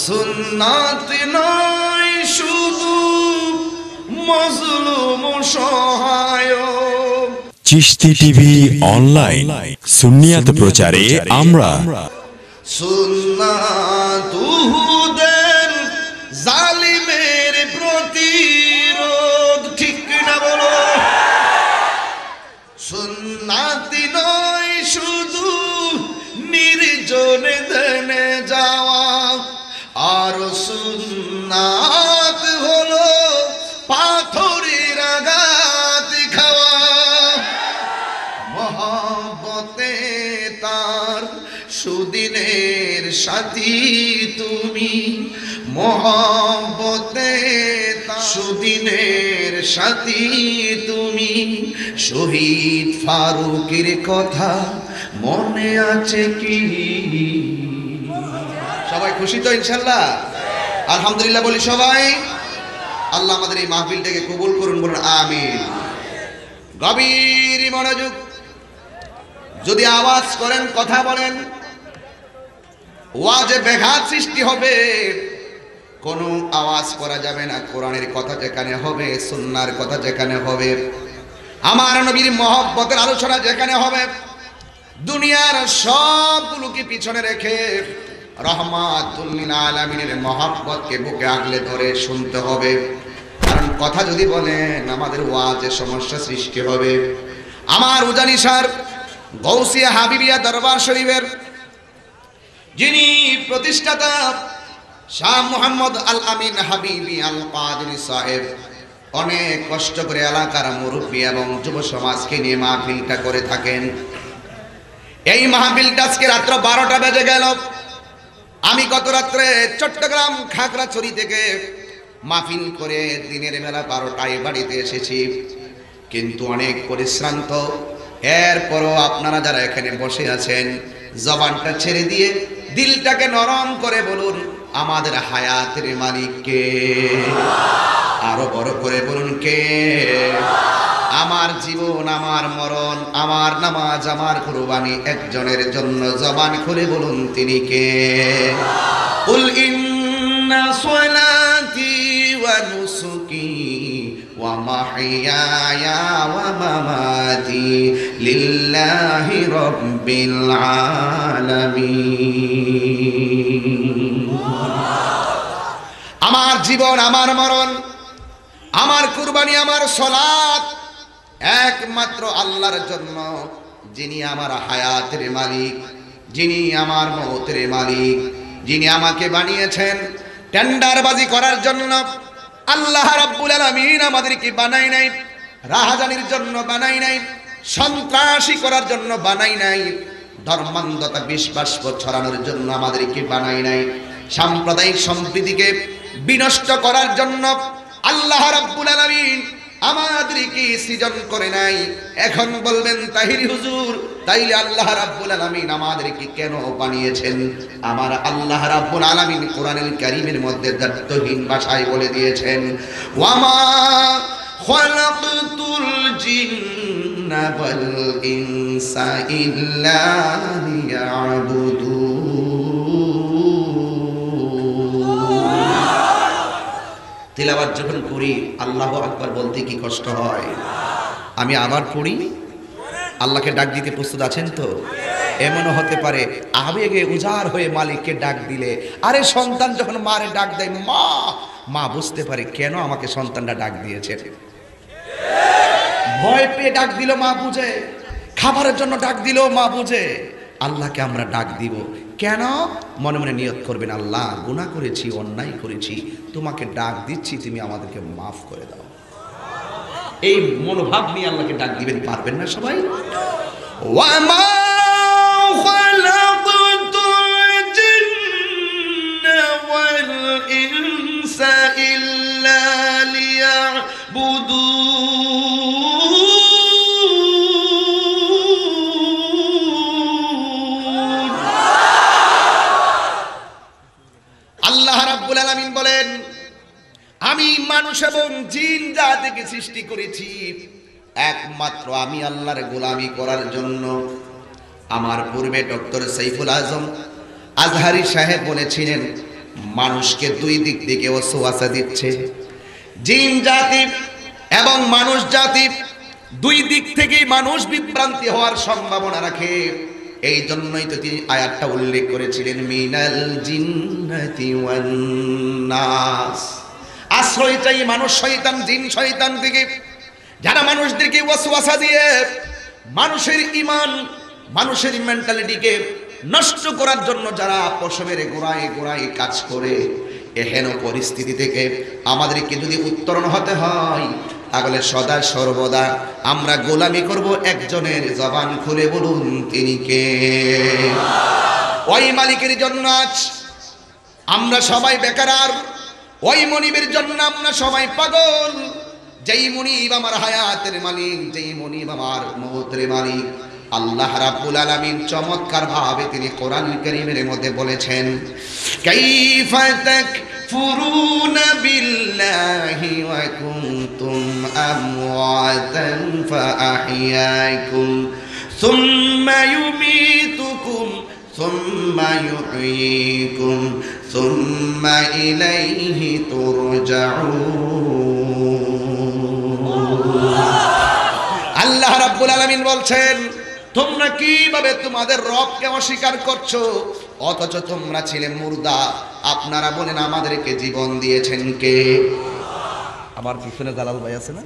সুন্নাত নয় শুধু মজলুম সহায়। চিশতি টিভি অনলাইন সুন্নিয়াত প্রচারে আমরা। সুন্নাত উহুদের জালিমের প্রতিরোধ, ঠিক না বলো? সুন্নাত নয় শুধু নির্জনে ধ্যানে যাওয়া, আর সুন্নাত হলো পাথরের আঘাত খাওয়া। মহব্বতে তার সুদিনের সাথী তুমি, মহব্বতে সুদিনের সাথী তুমি। শহীদ ফারুকের কথা মনে আছে কি? সবাই খুশি তো ইনশাল্লাহ? আলহামদুলিল্লাহ বলি সবাই। আল্লাহ আমাদের এই মাহফিলটাকে কবুল করুন, বলুন আমিন। গভীর মনোযোগ, যদি আওয়াজ করেন, কথা বলেন, ওয়াজে ব্যাঘাত সৃষ্টি হবে। কোনো আওয়াজ করা যাবে না। কোরআনের কথা যেখানে হবে, সুন্নাহর কথা যেখানে হবে, আমার নবীর মহব্বতের আলোচনা যেখানে হবে, দুনিয়ার সবগুলোকে পিছনে রেখে রহমাতুল লিল আলামিনের মহব্বতকে বুকে আগলে ধরে শুনতে হবে। কারণ কথা যদি বলেন, আমাদের ওয়াজে সমস্যা সৃষ্টি হবে। আমার উজানিসার গৌসিয়া হাবিবিয়া দরবার শরীফের যিনি প্রতিষ্ঠাতা শাহ মুহাম্মদ আল আমিন হাবিবি আল কাদরি সাহেব অনেক কষ্ট করে এলাকার মুরব্বী এবং যুব সমাজকে নিয়ে মাহফিলটা করে থাকেন। এই মাহফিলটা আজকে রাত্র 12টা বেজে গেল। আমি গত রাত্রে চট্টগ্রাম খাগড়াছড়ি থেকে মাহফিল করে দিনের বেলা 12টায় বাড়িতে এসেছি, কিন্তু অনেক পরিশ্রান্ত। এরপরও আপনারা যারা এখানে বসে আছেন, জবানটা ছেড়ে দিয়ে দিলটাকে নরম করে বলুন, আমাদের হায়াতের মালিক কে? আরো বড় করে বলুন, কে? আমার জীবন, আমার মরণ, আমার নামাজ, আমার কুরবানি একজনের জন্য। জবান খুলে বলুন, তিনি কে? কুল ইন্না সলাতি ওয়া নুসুকি ওয়া মাহইয়ায়া ওয়া মামাতি লিল্লাহি রাব্বিল আলামিন। আমার জীবন, আমার মরণ, আমার কুরবানি, আমার সালাত একমাত্র আল্লাহর জন্য, যিনি আমার হায়াতের মালিক, যিনি আমার মওতের মালিক, যিনি আমাকে বানিয়েছেন টেন্ডারবাজি করার জন্য। আল্লাহ রাব্বুল আলামিন আমাদেরকে বানাই নাই রাহাজানির জন্য, বানাই নাই সন্ত্রাসী করার জন্য, বানাই নাই ধর্মান্ধতা বিশ্বাস ছড়ানোর জন্য, আমাদেরকে বানাই নাই সাম্প্রদায়িক সম্প্রীতিকে বিনষ্ট করার জন্য। আল্লাহ রাব্বুল আলামিন আমাদেরকে সৃজন করে নাই। এখন বলবেন তাহির হুজুর, তাইলে আল্লাহ রাব্বুল আলামিন আমাদেরকে কেন বানিয়েছেন? আমার আল্লাহ রাব্বুল আলামিন কোরআনুল কারীমের মধ্যে দ্ব্যর্থহীন ভাষায় বলে দিয়েছেন, ওয়ামা খালাকতুল জিন্না ওয়াল ইনসা ইল্লা লিয়াবুদুন। তিলাওয়াত যখন করি আল্লাহু আকবার বলতে কি কষ্ট হয়? আমি আবার পড়ি, আল্লাহকে ডাক দিতে প্রস্তুত আছেন তো? এমনও হতে পারে আবেগে উজাড় হয়ে মালিককে ডাক দিলে, আরে সন্তান যখন মারে ডাক দেয় মা, মা বুঝতে পারে কেন আমাকে সন্তানটা ডাক দিয়েছে। ভয় পেয়ে ডাক দিল মা বুঝে, খাবারের জন্য ডাক দিল মা বুঝে। আল্লাহকে আমরা ডাক দিব কেন? মনে মনে নিয়ত করবেন, আল্লাহ গুনাহ করেছি, অন্যায় করেছি, তোমাকে ডাক দিচ্ছি, তুমি আমাদেরকে মাফ করে দাও। এই মনোভাব নিয়ে আল্লাহকে ডাক দিবেন। পারবেন না সবাই? ওয়ামা খালাকতুল জিন্না ওয়াল ইনসা ইল্লা লিয়াবুদুন। আল্লাহ রাব্বুল আলামিন বলেন, আমি মানুষ এবং জিন জাতিকে সৃষ্টি করেছি একমাত্র আমি আল্লাহর গোলামি করার জন্য। আমার পূর্বে ডক্টর সাইফুল আজম আজহারি সাহেব বলেছিলেন, মানুষকে দুই দিক থেকে ওয়াসওয়াসা দিচ্ছে। জিন জাতি এবং মানুষ জাতি দুই দিক থেকেই মানুষ বিভ্রান্তি হওয়ার সম্ভাবনা রাখে। এই জন্যই তো তিনি আয়াতটা উল্লেখ করেছিলেন, মিনাল জিন্নাতি ওয়ান নাস। আশ্রয় চাই মানুষ শয়তান, জিন শয়তান থেকে, যারা মানুষদেরকে ওয়াসওয়াসা দিয়ে মানুষের ঈমান, মানুষের মেন্টালিটিকে নষ্ট করার জন্য যারা পশমের গোড়ায় গোড়ায় কাজ করে। এহেন পরিস্থিতি থেকে আমাদেরকে যদি উত্তরণ হতে হয়, তাহলে সদা সর্বদা আমরা গোলামি করব একজনের। জবান খুলে বলুন তিনি কে? ওই মালিকের জন্য আজ আমরা সবাই বেকার, ওই মনিবের জন্য আমরা সবাই পাগল। যেই মনিব আমার হায়াতের মালিক, যেই মনিব আমার মৌতের মালিক, আল্লাহ রাব্বুল আলামিন চমৎকার ভাবে তিনি কোরআন কারীমের মধ্যে বলেছেন, কাইফা তাকফুরুনা বিল্লাহি ওয়া কুনতুম আমওয়াতান ফাআহইয়াকুম সুম্মা ইউমীতুকুম সুম্মা ইউহয়ীকুম সুম্মা ইলাইহি তুরজাউন। আল্লাহ রাব্বুল আলামিন বলছেন, তোমরা কিভাবে তোমাদের রবকে অস্বীকার করছো, অথচ তোমরা ছিলে মুর্দা। আপনারা বলেন আমাদেরকে জীবন দিয়েছেন কে? আমার পিছনে জালাল ভাই আছে না,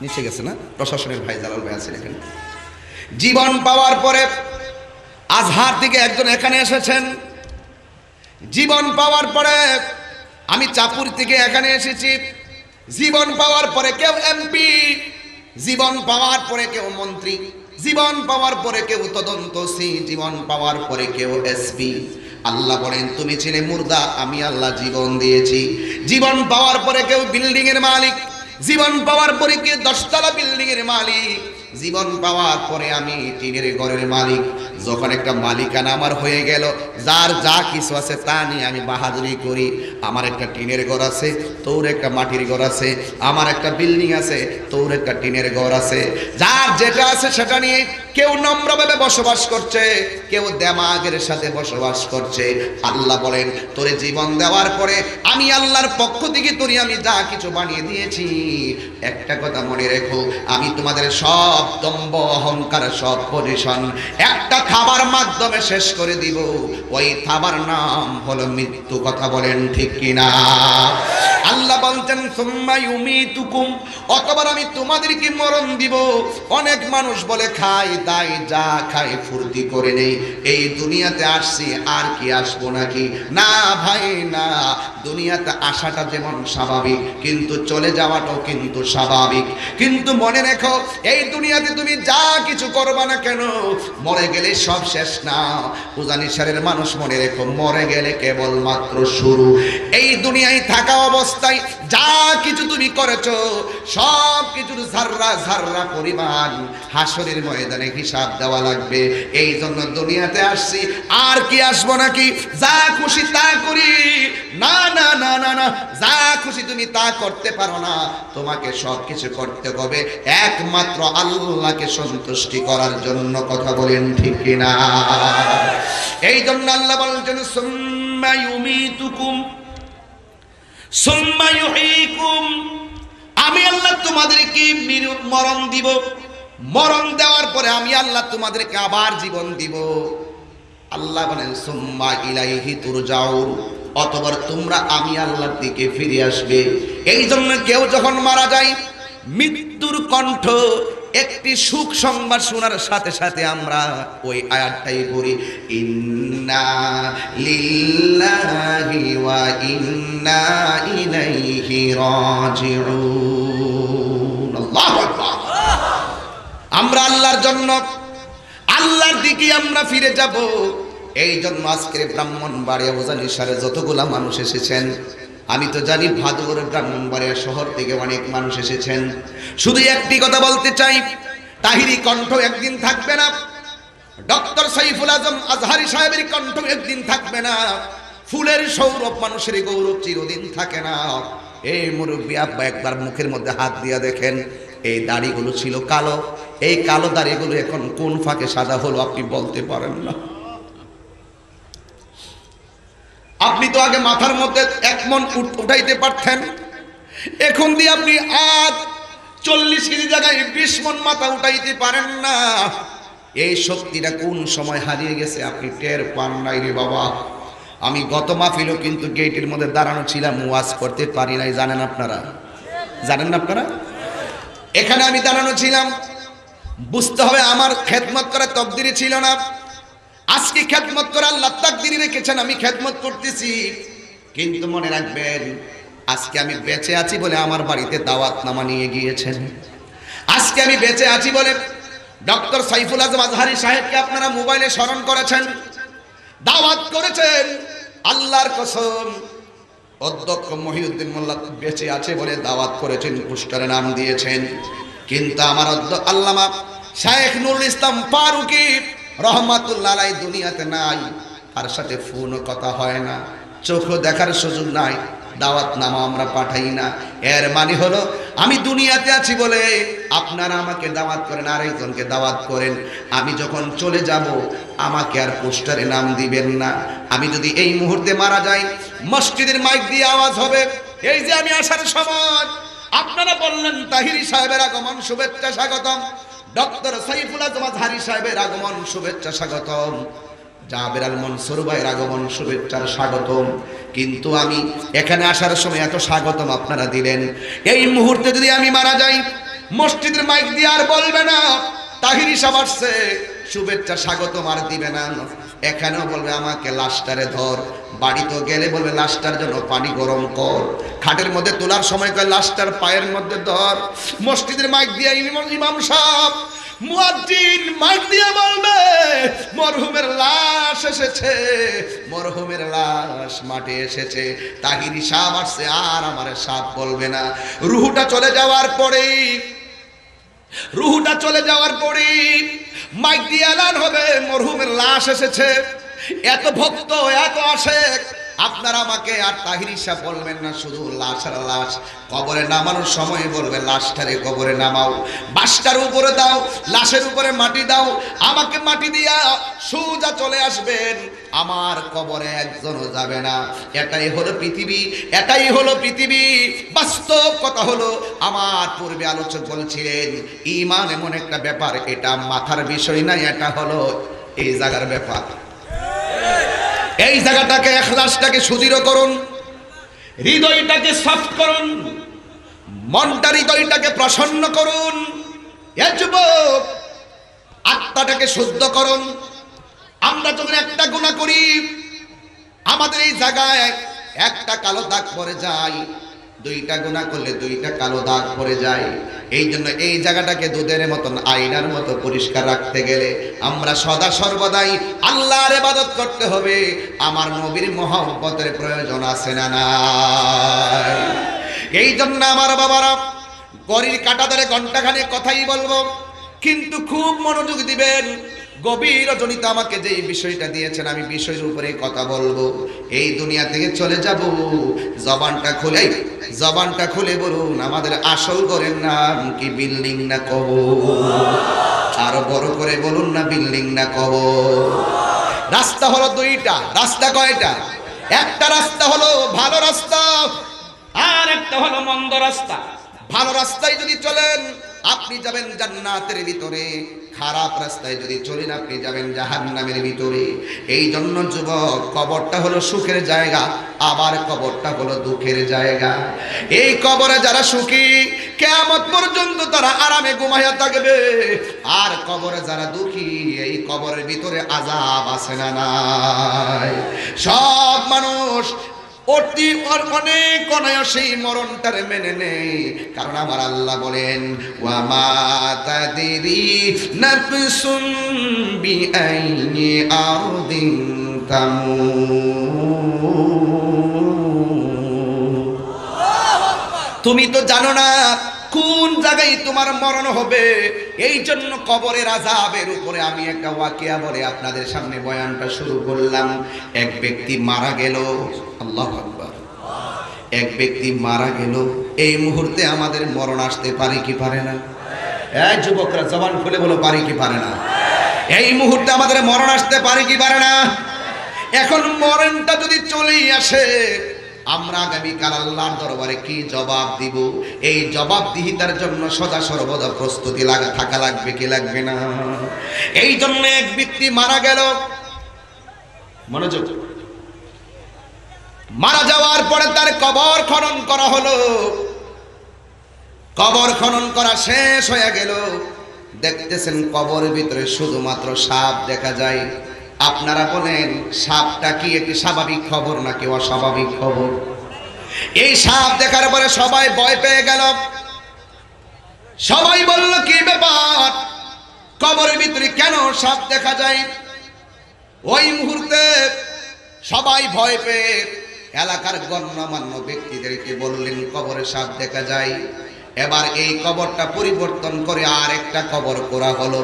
নিচে গেছে না, প্রশাসনের ভাই জালাল ভাই আছেন এখানে। জীবন পাওয়ার পরে আজহার থেকে একজন এখানে এসেছেন। জীবন পাওয়ার পরে আমি চাপুর থেকে এখানে এসেছি। জীবন পাওয়ার পরে কেউ এমপি, জীবন পাওয়ার পরে কেউ মন্ত্রী, জীবন পাওয়ার পরে কেউ তদন্তসি, জীবন পাওয়ার পরে কেউ এসপি। আল্লাহ বলেন তুমি ছিলে মুর্দা, আমি আল্লাহ জীবন দিয়েছি। জীবন পাওয়ার পরে কেউ বিল্ডিং এর মালিক, জীবন পাওয়ার পরে কেউ 10 তলা বিল্ডিং এর মালিক, জীবন পাওয়ার পরে আমি টিনের ঘরের মালিক। যখন একটা মালিকানা আমার হয়ে গেল, যার যা কিছু আছে তা নিয়ে আমি বাহাদুরি করি। আমার একটা টিনের ঘর আছে, তোর একটা মাটির ঘর আছে। আমার একটা বিল্ডিং আছে, তোর একটা টিনের ঘর আছে। যার যেটা আছে সেটা নিয়ে কেউ নম্রভাবে বসবাস করছে, কেউ দেমাগের সাথে বসবাস করছে। আল্লাহ বলেন তোরে জীবন দেওয়ার পরে আমি আল্লাহর পক্ষ থেকে তোরে আমি যা কিছু বানিয়ে দিয়েছি, একটা কথা মনে রেখো, আমি তোমাদের সব দম্ভ অহংকার, সব পজিশন একটা থাবার মাধ্যমে শেষ করে দিব। ওই থাবার নাম হলো মৃত্যু। কথা বলেন ঠিক কিনা? আল্লাহ বলছেন সুম্মা ইউমীতুকুম, অতঃপর আমি তোমাদেরকে মরণ দিব। অনেক মানুষ বলে খাই দাই যা খাই ফুর্তি করে নেই, এই দুনিয়াতে আসছি আর কি আসবো নাকি? না ভাই না, দুনিয়াতে আসাটা যেমন স্বাভাবিক, কিন্তু চলে যাওয়াটাও কিন্তু স্বাভাবিক। কিন্তু মনে রেখো, এই দুনিয়াতে তুমি যা কিছু করবা না কেন, মরে গেলে সব শেষ না। উজানিশারের মানুষ মনে রেখো, মরে গেলে কেবল মাত্র শুরু। এই দুনিয়ায় থাকা অবস্থায় যা কিছু তুমি করেছো, সব কিছুর জাররা জাররা পরিমাণ হাসরের ময়দানে হিসাব দেওয়া লাগবে। এই জন্য দুনিয়াতে আসছি, আর কি আসবো নাকি? যা খুশি তা করি? না না না না না, যা খুশি তুমি তা করতে পারো না। তোমাকে সব কিছু করতে হবে একমাত্র আল্লাহকে সন্তুষ্টি করার জন্য। কথা বলেন ঠিক কিনা? এই জন্য আল্লাহ বলছেন সুম্মা ইউমীতুকুম সুম্মা ইউহয়ীকুম, আমি আল্লাহ তোমাদেরকে মরণ দিব। মরণ দেওয়ার পরে আমি আল্লাহ তোমাদেরকে আবার জীবন দিব। আল্লাহ বলেন সুম্মা ইলাইহি তুরজাউন, অতঃপর তোমরা আমি আল্লাহর দিকে ফিরে আসবে। এই জন্য কেউ যখন মারা যায়, মৃত্যুর কণ্ঠ একটি সুখ সংবাদ শোনার সাথে সাথে আমরা ওই আয়াতটাই পড়ি, ইন্না লিল্লাহি ওয়া ইন্না ইলাইহি রাজিউন। আল্লাহু আকবার। আমরা আল্লাহর জন্য, আল্লাহর দিকে আমরা ফিরে যাব। এই জন্য আজকের ব্রাহ্মণবাড়িয়া উজানিশারে যতগুলা মানুষ এসেছেন, আমি তো জানি ভাদুরের ব্রাহ্মণবাড়িয়া শহর থেকে অনেক মানুষ এসেছেন। শুধু একটি কথা বলতে চাই, তাহিরি কণ্ঠ একদিন থাকবে না, ডক্টর সাইফুল আজম আজহারি সাহেবের কণ্ঠ একদিন থাকবে না, ফুলের সৌরভ মানুষের গৌরব চিরদিন থাকে না। এই মুরব্বী আব্বা একবার মুখের মধ্যে হাত দিয়া দেখেন, এই দাড়িগুলো ছিল কালো, এই কালো দাড়িগুলো এখন কোন ফাঁকে সাদা হলো আপনি বলতে পারেন না। আপনি তো আগে মাথার মধ্যে 1 মণ উঠাইতে পারতেন, এখন দিয়ে আপনি 40 কেজি জায়গায় 20 মণ মাথা উঠাইতে পারেন না। এই শক্তিটা কোন সময় হারিয়ে গেছে আপনি টের পান নাই রে বাবা। আমি গত মাহফিলও কিন্তু গেটের মধ্যে দাঁড়ানো ছিলাম, ওয়াজ করতে পারি নাই। জানেন আপনারা? জানেন না আপনারা? এখানে আমি দাঁড়ানো ছিলাম। বুঝতে হবে আমার খেদমত করার তকদিরে ছিল না। আজকে খেদমত করে আল্লাহ তাকদিরে রেখেছেন, আমি খেদমত করতেছি। কিন্তু মনে রাখবেন, আজকে আমি বেঁচে আছি বলে আমার বাড়িতে দাওয়াতনামা নিয়ে গিয়েছেন। আজকে আমি বেঁচে আছি বলে ডক্টর সাইফুল আজম আজহারি সাহেবকে আপনারা মোবাইলে স্মরণ করেছেন, দাওয়াত করেছেন। আল্লাহর কসম, অধ্যক্ষ মহিউদ্দিন মোল্লা বেঁচে আছে বলে দাওয়াত করেছেন, পোস্টারে নাম দিয়েছেন। কিন্তু আমার আল্লামা শায়েখ নুরুল ইসলাম ফারুকী রহমাতুল্লাহ আলাইহি দুনিয়াতে নাই, তার সাথে ফোনও কথা হয় না, চোখও দেখার সুযোগ নাই, দাওয়াতনামা আমরা পাঠাই না। এর মানে হলো আমি দুনিয়াতে আছি বলে আপনারা আমাকে দাওয়াত করেন, আরেকজনকে দাওয়াত করেন। আমি যখন চলে যাব আমাকে আর পোস্টারে নাম দিবেন না। আমি যদি এই মুহূর্তে মারা যাই, মসজিদের মাইক দিয়ে আওয়াজ হবে, এই যে আমি আসার সময় আপনারা বললেন তাহিরি সাহেবের আগমন শুভেচ্ছা স্বাগতম, ডক্টর সাইফুল আজম আজহারি সাহেবের আগমন শুভেচ্ছা স্বাগতম, জাবের আল মনসুর ভাইয়ের আগমন শুভেচ্ছার স্বাগতম। কিন্তু আমি এখানে আসার সময় এত স্বাগতম আপনারা দিলেন, এই মুহূর্তে যদি আমি মারা যাই, মসজিদের মাইক দিয়ে আর বলবে না তাহিরি সাহেব আসছে, শুভেচ্ছা স্বাগতম আর দিবে না। এখানেও বলবে আমাকে লাশটারে ধর, বাড়িতে গেলে বলবে লাশটার জন্য পানি গরম কর, খাটের মধ্যে তোলার সময় কয় লাশটার পায়ের মধ্যে ধর। মসজিদের মাইক দিয়ে ইমাম সাহেব মুয়াজ্জিন মাইক দিয়ে বলবে মরহুমের লাশ এসেছে, মরহুমের লাশ মাঠে এসেছে, তাহিরি সাহেব আসছে। আর আমার সাহেব বলবে না। রুহুটা চলে যাওয়ার পরেই মাইক দিয়ে এলান হবে মরহুমের লাশ এসেছে। এত ভক্ত, এত আশেক, আপনারা আমাকে আর তাহিরি সাহেব বলবেন না, শুধু লাশ আর লাশ। কবরে নামানোর সময় বলবে লাশটারে কবরে নামাও, বাসটার উপরে দাও, লাশের উপরে মাটি দাও, আমাকে মাটি দিয়া সোজা চলে আসবেন, আমার কবরে একজনও যাবে না। এটাই হলো পৃথিবী, এটাই হলো পৃথিবী। বাস্তব কথা হলো, আমার পূর্বে আলোচক বলছিলেন ঈমান এমন একটা ব্যাপার, এটা মাথার বিষয় না, এটা হলো এই জায়গার ব্যাপার। এই জায়গাটাকে, ইখলাসটাকে সুদৃঢ় করুন, হৃদয়টাকে সফট করুন, মনটা হৃদয়টাকে প্রসন্ন করুন। এ যুবক, আত্মাটাকে শুদ্ধ করুন। আমরা যখন একটা গুনাহ করি, আমাদের এই জায়গায় একটা কালো দাগ পড়ে যায়, 2টা গুনাহ করলে 2টা কালো দাগ পড়ে যায়। এই জন্য এই জায়গাটাকে দুধের মতন, আয়নার মতো পরিষ্কার রাখতে গেলে আমরা সদা সর্বদাই আল্লাহর ইবাদত করতে হবে। আমার নবীর মহব্বতের প্রয়োজন আছে না নাই? এই জন্য আমার বাবারা, ঘড়ির কাঁটা ধরে ঘন্টাখানেক কথাই বলবো, কিন্তু খুব মনোযোগ দিবেন। গভীর রজনীতে আমাকে যে বিষয়টা দিয়েছেন, আমি বিষয়ের উপরে কথা বলবো। এই দুনিয়া থেকে চলে যাব, জবানটা খুলে বলুন আমাদের আসল ঘরের নাম কি, বিল্ডিং না কবর? আরো বড় করে বলুন না, বিল্ডিং না কবর? রাস্তা হলো 2টা। রাস্তা কয়টা? একটা রাস্তা হলো ভালো রাস্তা, আর একটা হলো মন্দ রাস্তা। ভালো রাস্তায় যদি চলেন আপনি যাবেন জান্নাতের ভিতরে, খারাপ রাস্তায় যদি চলেন আপনি যাবেন জাহান্নামের ভিতরে। এই জন্য যুবক, কবরটা হলো সুখের জায়গা, আবার কবরটা হলো দুঃখের জায়গা। এই কবরে যারা সুখী, কিয়ামত পর্যন্ত তারা আরামে ঘুমাইয়া থাকবে। আর কবরে যারা দুঃখী, এই কবরের ভিতরে আযাব আছে না নাই? সব মানুষ অনেক অনায়াসেই মরণটারে মেনে নেই, কারণ আমার আল্লাহ বলেন ওয়া মা তাদরি নাফসুন বিআইয়ি আরদিন তামুত। তুমি তো জানো না কোন জায়গায় তোমার মরণ হবে। এই জন্য কবরের আযাবের উপরে আমি একটা ওয়াকিয়া বলে আপনাদের সামনে বয়ানটা শুরু করলাম। এক ব্যক্তি মারা গেল, আল্লাহু আকবার, এক ব্যক্তি মারা গেল। এই মুহূর্তে আমাদের মরণ আসতে পারে কি পারে না? এই যুবকরা জবান খুলে বলো, পারে কি পারে না? এই মুহূর্তে আমাদের মরণ আসতে পারে কি পারে না? এখন মরণটা যদি চলেই আসে, আমরা আগামীকাল আল্লাহর দরবারে কি জবাব দিব? এই জবাবদিহিতার জন্য সদা সর্বদা প্রস্তুতি থাকা লাগবে কি লাগবে না? এই জন্য এক ব্যক্তি মারা গেল, মনোযোগ, মারা যাওয়ার পরে তার কবর খনন করা হলো। কবর খনন করা শেষ হয়ে গেল, দেখতেছেন কবরের ভিতরে শুধুমাত্র সাপ দেখা যায়। আপনারা বলেন সাপটা কি একটি স্বাভাবিক খবর নাকি অস্বাভাবিক খবর? এই সাপ দেখার পরে সবাই ভয় পেয়ে গেল। সবাই বলল কি ব্যাপার, কবরের ভিতরে কেন সাপ দেখা যায়? ওই মুহূর্তে সবাই ভয় পেয়ে এলাকার গণ্যমান্য ব্যক্তিদেরকে বললেন কবরে সাপ দেখা যায়। এবার এই কবরটা পরিবর্তন করে আর একটা কবর করা হলো।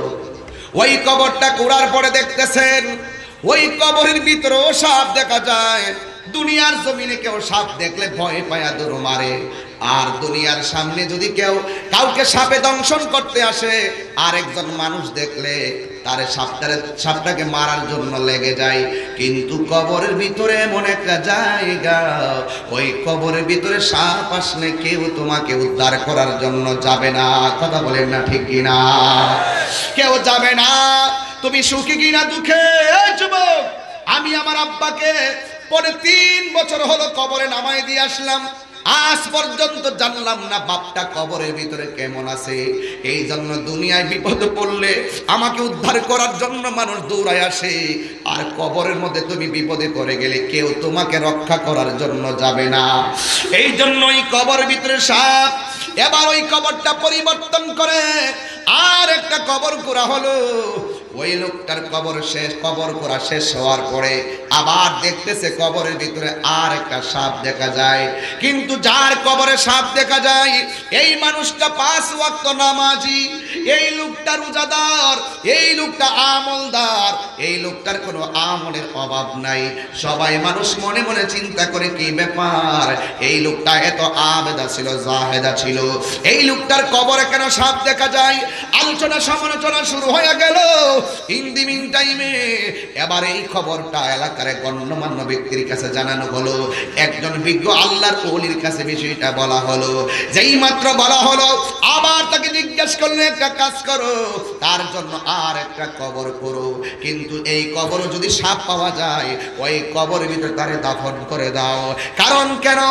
ওই কবরটা করার পরে দেখতেছেন ওই কবরের ভিতরেও সাপ দেখা যায়। দুনিয়ার জমিনে কেউ সাপ দেখলে ভয় পায়া দৌড় মারে, আর দুনিয়ার সামনে যদি কেউ কাউকে সাপে দংশন করতে আসে, আর একজন মানুষ দেখলে তার সাপটাকে মারার জন্য লেগে যায়। কিন্তু কবরের ভিতরে এমন একটা জায়গা, ওই কবরের ভিতরে সাপ আসলে কেউ তোমাকে উদ্ধার করার জন্য যাবে না। কথা বলেন না ঠিক কিনা? কেউ যাবে না। তুমি সুখী কিনা দুঃখে? যুবক, আমি আমার আব্বাকে পরে 3 বছর হলো কবরে নামাই দিয়ে আসলাম, আজ পর্যন্ত জানলাম না বাপটা কবরের ভিতরে কেমন আছে। এই জন্য দুনিয়ায় বিপদে পড়লে আমাকে উদ্ধার করার জন্য মানুষ দৌড়ায় আসে, আর কবরের মধ্যে তুমি বিপদে পড়ে গেলে কেউ তোমাকে রক্ষা করার জন্য যাবে না। এই জন্য ওই কবরের ভিতরে সাপ। এবার ওই কবরটা পরিবর্তন করে আর একটা কবর করা হলো। ওই লোকটার কবর করা শেষ হওয়ার পরে আবার দেখতেছে কবরের ভিতরে আর একটা সাপ দেখা যায়। কিন্তু যার কবরে সাপ দেখা যায় এই মানুষটা 5 ওয়াক্ত নামাজি, এই লোকটা রোজাদার, এই লোকটা আমলদার, এই লোকটার কোনো আমলের অভাব নাই। সবাই মানুষ মনে মনে চিন্তা করে কি ব্যাপার, এই লোকটা এত আবেদা ছিল, জাহেদা ছিল, এই লোকটার কবরে কেন সাপ দেখা যায়? আলোচনা সমালোচনা শুরু হয়ে গেল। ইন দি মিন টাইমে এবার এই খবরটা এলাকার গণ্যমান্য ব্যক্তির কাছে জানানো হলো। একজন বিজ্ঞ আল্লাহর ওলির কাছে বিষয়টা বলা হলো। যেই মাত্র বলা হলো আবার তাকে জিজ্ঞেস করলো একটা কাজ করো, তার জন্য আর একটা কবর করো, কিন্তু এই কবরও যদি সাপ পাওয়া যায় ওই কবরের ভিতরে তারে দাফন করে দাও। কারণ কেন?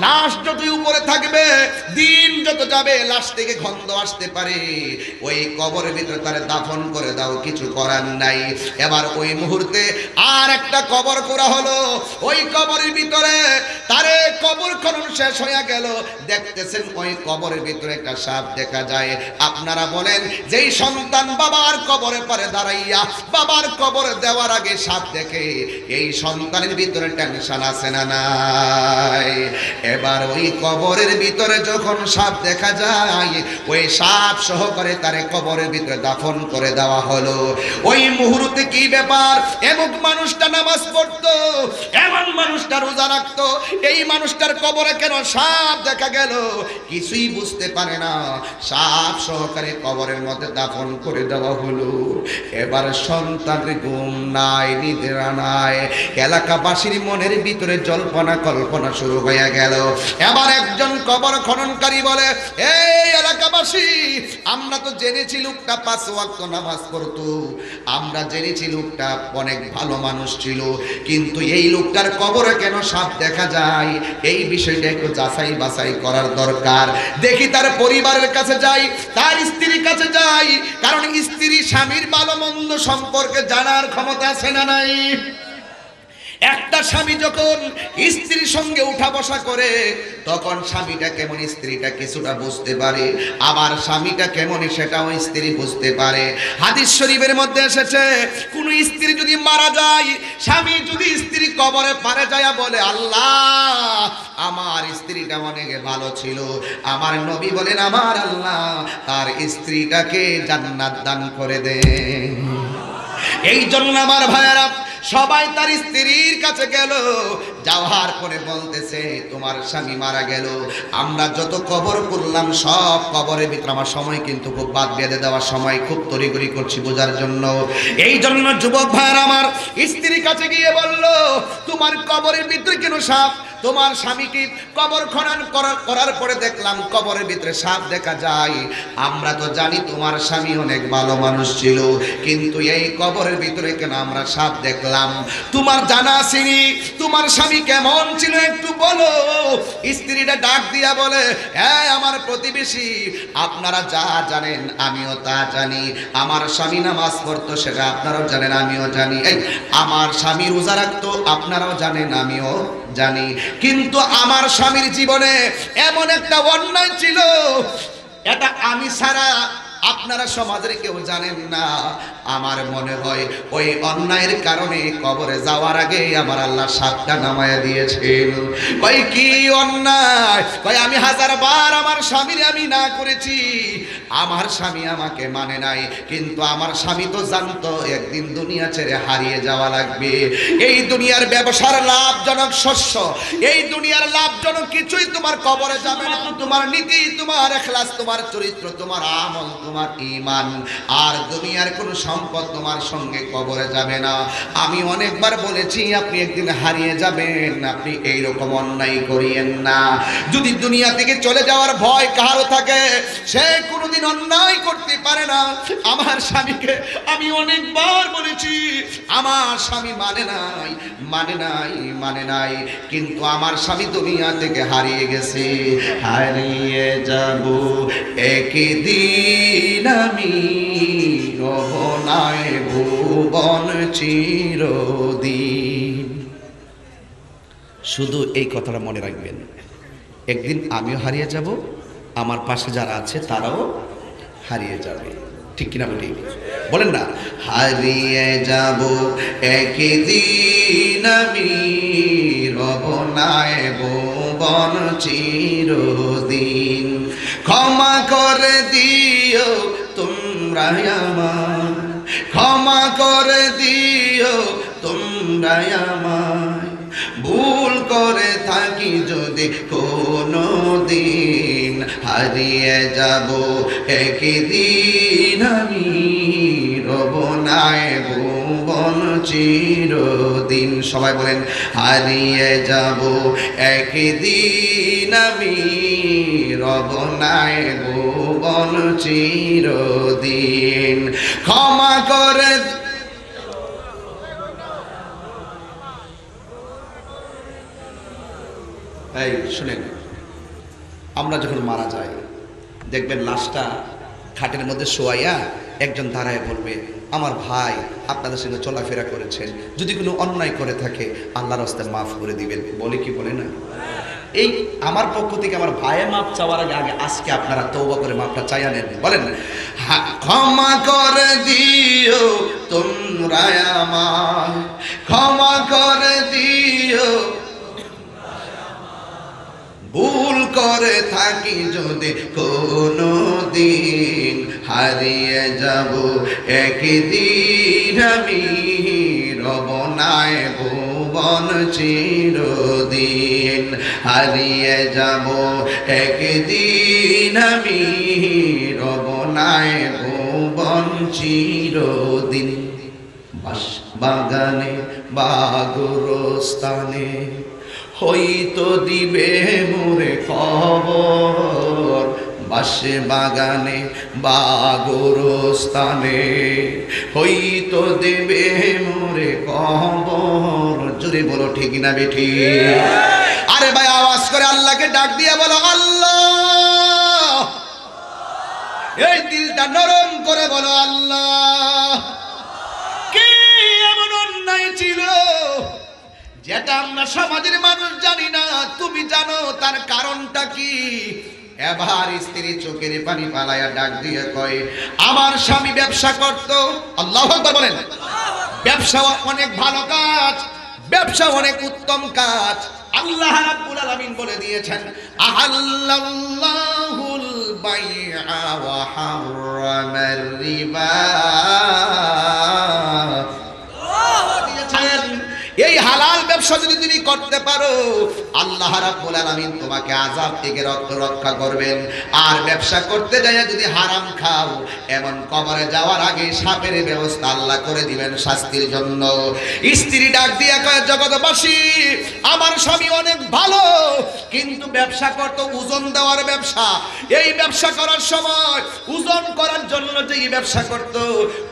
লাশ যত উপরে থাকবে, দিন যত যাবে, লাশ থেকে গন্ধ আসতে পারে। ওই কবরের ভিতরে তারে দাফন করে দাও, কিছু করার নাই। এবার ওই মুহূর্তে আর একটা কবর করা হলো। ওই কবরের ভিতরে তারে কবর খনন শেষ হয়ে গেল, দেখতেছেন ওই কবরের ভিতরে একটা সাপ দেখা যায়। আপনারা বলেন যেই সন্তান বাবার কবরে পরে দাঁড়াইয়া বাবার কবরে দেওয়ার আগে সাপ দেখে, এই সন্তানের ভিতরে টেনশন আছে না নাই? এবার ওই কবরের ভিতরে যখন সাপ দেখা যায়, ওই সাপ সহকারে তারে কবরের ভিতরে দাফন করে দেওয়া হলো। ওই মুহূর্তে কি ব্যাপার, এমন মানুষটা নামাজ পড়তো, এমন মানুষটা রোজা রাখতো, এই মানুষটার কবরে কেন সাপ দেখা গেল? কিছুই বুঝতে পারে না। সাপ সহকারে কবরের মধ্যে দাফন করে দেওয়া হলো। এবার সন্তানের ঘুম নাই, নিদ্রা নাই, এলাকাবাসীর মনের ভিতরে জল্পনা কল্পনা শুরু হয়ে গেল। এবার একজন কবর খননকারী বলে, এই এলাকাবাসী, আমরা তো জেনেছি লোকটা 5 ওয়াক্ত নামাজ পড়তো, আমরা জেনেছি লোকটা অনেক ভালো মানুষ ছিল, কিন্তু এই লোকটার কবরে কেন সাপ দেখা যায়? এই বিষয়টা একটু যাচাই বাছাই করার দরকার। দেখি তার পরিবারের কাছে যাই, তার স্ত্রীর কাছে যাই, কারণ স্ত্রী স্বামীর ভালো মন্দ সম্পর্কে জানার ক্ষমতা আছে না নাই? একটা স্বামী যখন স্ত্রীর সঙ্গে উঠা বসা করে তখন স্বামীটা কেমন স্ত্রীটা কিছুটা বুঝতে পারে, আবার স্বামীটা কেমন সেটাও স্ত্রী বুঝতে পারে। হাদিস শরীফের মধ্যে এসেছে, কোন স্ত্রী যদি মারা যায়, স্বামী যদি স্ত্রী কবরে পারে যায় বলে, আল্লাহ আমার স্ত্রীটা অনেক ভালো ছিল, আমার নবী বলেন আমার আল্লাহ তার স্ত্রীটাকে জান্নাত দান করে দেন। এই জন্য আমার ভাইয়েরা সবাই তার স্ত্রীর কাছে গেল, যাওয়ার পরে বলতেছে তোমার স্বামী মারা গেল। আমরা যত কবর করলাম সব কবরের ভিতরে, আমার সময় কিন্তু খুব বাদ বেঁধে দেওয়ার সময় খুব তড়িঘড়ি করছি বোঝার জন্য। এই জন্য যুবক ভাইয়েরা আমার স্ত্রীর কাছে গিয়ে বলল তোমার কবরের ভিতরে কেন সাপ? তোমার স্বামীকে কবর খনন করার পরে দেখলাম কবরের ভিতরে সাপ দেখা যায়। আমরা তো জানি তোমার স্বামী অনেক ভালো মানুষ ছিল, কিন্তু এই কবরের ভিতরে কেন আমরা সাপ দেখলাম? তোমার জানা সিনি তোমার স্বামী কেমন ছিল একটু বলো। স্ত্রীটা ডাক দিয়া বলে হ্যাঁ আমার প্রতিবেশী, আপনারা যা জানেন আমিও তা জানি। আমার স্বামী নামাজ পড়তো সেটা আপনারাও জানেন আমিও জানি। এই আমার স্বামী রোজা রাখতো আপনারাও জানেন আমিও জানি। কিন্তু আমার স্বামীর জীবনে এমন একটা অন্যায় ছিল, এটা আমি ছাড়া আপনারা সমাজের কেউ জানেন না। আমার মনে হয় ওই অন্যায়ের কারণে কবরে যাওয়ার আগে আমার আল্লাহ সাপটা নামায়া দিয়েছেন। কই কি অন্যায়? কই আমি হাজারবার আমার স্বামীর আমি না করেছি, আমার স্বামী আমাকে মানে নাই, কিন্তু আমার স্বামী তো জানতো একদিন দুনিয়া ছেড়ে হারিয়ে যাওয়া লাগবে। এই দুনিয়ার ব্যবসার লাভজনক শস্য, এই দুনিয়ার লাভজনক কিছুই তোমার কবরে যাবে না। তোমার নীতি, তোমার ইখলাস, তোমার চরিত্র, তোমার আমল, তোমার ঈমান, আর দুনিয়ার কোনো সম্পদ তোমার সঙ্গে কবরে যাবে না। আমি অনেকবার বলেছি আপনি একদিন হারিয়ে যাবেন, আপনি এই রকম অন্যায় করিয়েন না। যদি দুনিয়া থেকে চলে যাওয়ার ভয় কারো থাকে, সে কোনোদিন অন্যায় করতে পারে না। আমার স্বামীকে আমি অনেকবার বলেছি, আমার স্বামী মানে নাই, মানে নাই, মানে নাই, কিন্তু আমার স্বামী দুনিয়া থেকে হারিয়ে গেছে। হারিয়ে যাব একদিন আমি, রহনায় ভুবন চিরদিন। শুধু এই কথাটা মনে রাখবেন, একদিন আমিও হারিয়ে যাব, আমার পাশে যারা আছে তারাও হারিয়ে যাবে। ঠিক কিনা বলি? বলেন না, হারিয়ে যাব একদিন আমি, রহনায় ভুবন চিরদিন। ক্ষমা করে দিও তোমরা আমায়, ক্ষমা করে দিও তোমরা আমায়, ভুল করে থাকি যদি কোনো দিন। হারিয়ে যাব একদিন আমি, রবনায় ভুবন চিরদিন। সবাই বলেন হারিয়ে যাব একদিন আমি, রবনায় ভুবন চিরদিন। ক্ষমা করে এই শুনেন, আমরা যখন মারা যাই দেখবেন লাশটা খাটের মধ্যে শোয়াইয়া একজন দাঁড়ায় বলবে আমার ভাই আপনাদের সঙ্গে চলাফেরা করেছেন, যদি কোনো অন্যায় করে থাকে আল্লাহর রাস্তায় মাফ করে দিবেন। বলে কি বলে না? এই আমার পক্ষ থেকে আমার ভাইয়ের মাপ চাওয়ার আগে আজকে আপনারা তওবা করে মাপটা চাইয়া নেন। বলেন ক্ষমা করে দিও তোমরা আমায়, ক্ষমা করে দিও, ভুল করে থাকি যদি কোনো দিন। হারিয়ে যাব একদিন আমি, রবনায় ভুবন চিরদিন। হারিয়ে যাব একদিন আমি, রবনায় ভুবন চিরদিন। বাগানে বা গোরস্থানে হয়তো দিবে মোরে খবর, বাসে বাগানে বা গোরস্থানে হয়তো দেবে মোরে খবর। জোরে বলো ঠিক না বেঠি? আরে ভাই আওয়াজ করে আল্লাহকে ডাক দিয়ে বলো আল্লাহ। এই দিলটা নরম করে বলো আল্লাহ। কি এমন অন্যায় ছিল যেটা আমরা সমাজের মানুষ জানি না, তুমি জানো তার কারণটা কি? এবার স্ত্রী চোখের পানি পালায়া ডাক দিয়ে কয় আমার স্বামী ব্যবসা করত। আল্লাহু আকবার বলেন। ব্যবসা অনেক ভালো কাজ, ব্যবসা অনেক উত্তম কাজ। আল্লাহ রাব্বুল আলামিন বলে দিয়েছেন আহাল্লাল্লাহুল বাইআ ওয়া হাররামার রিবা ব্যবসা যদি তুমি করতে পারো, আল্লাহ রাব্বুল আলামিন তোমাকে আযাব থেকে রক্ষা করবেন। আর ব্যবসা করতে যাইয়া যদি হারাম খাও, এমন কবরে যাওয়ার আগে সাপের ব্যবস্থা আল্লাহ করে দিবেন শাস্তির জন্য। স্ত্রী ডাক দিয়া কয়, জগৎবাসী, আমার স্বামী অনেক ভালো, কিন্তু ব্যবসা করতো ওজন দেওয়ার ব্যবসা। এই ব্যবসা করার সময় ওজন করার জন্য যে ব্যবসা করতো,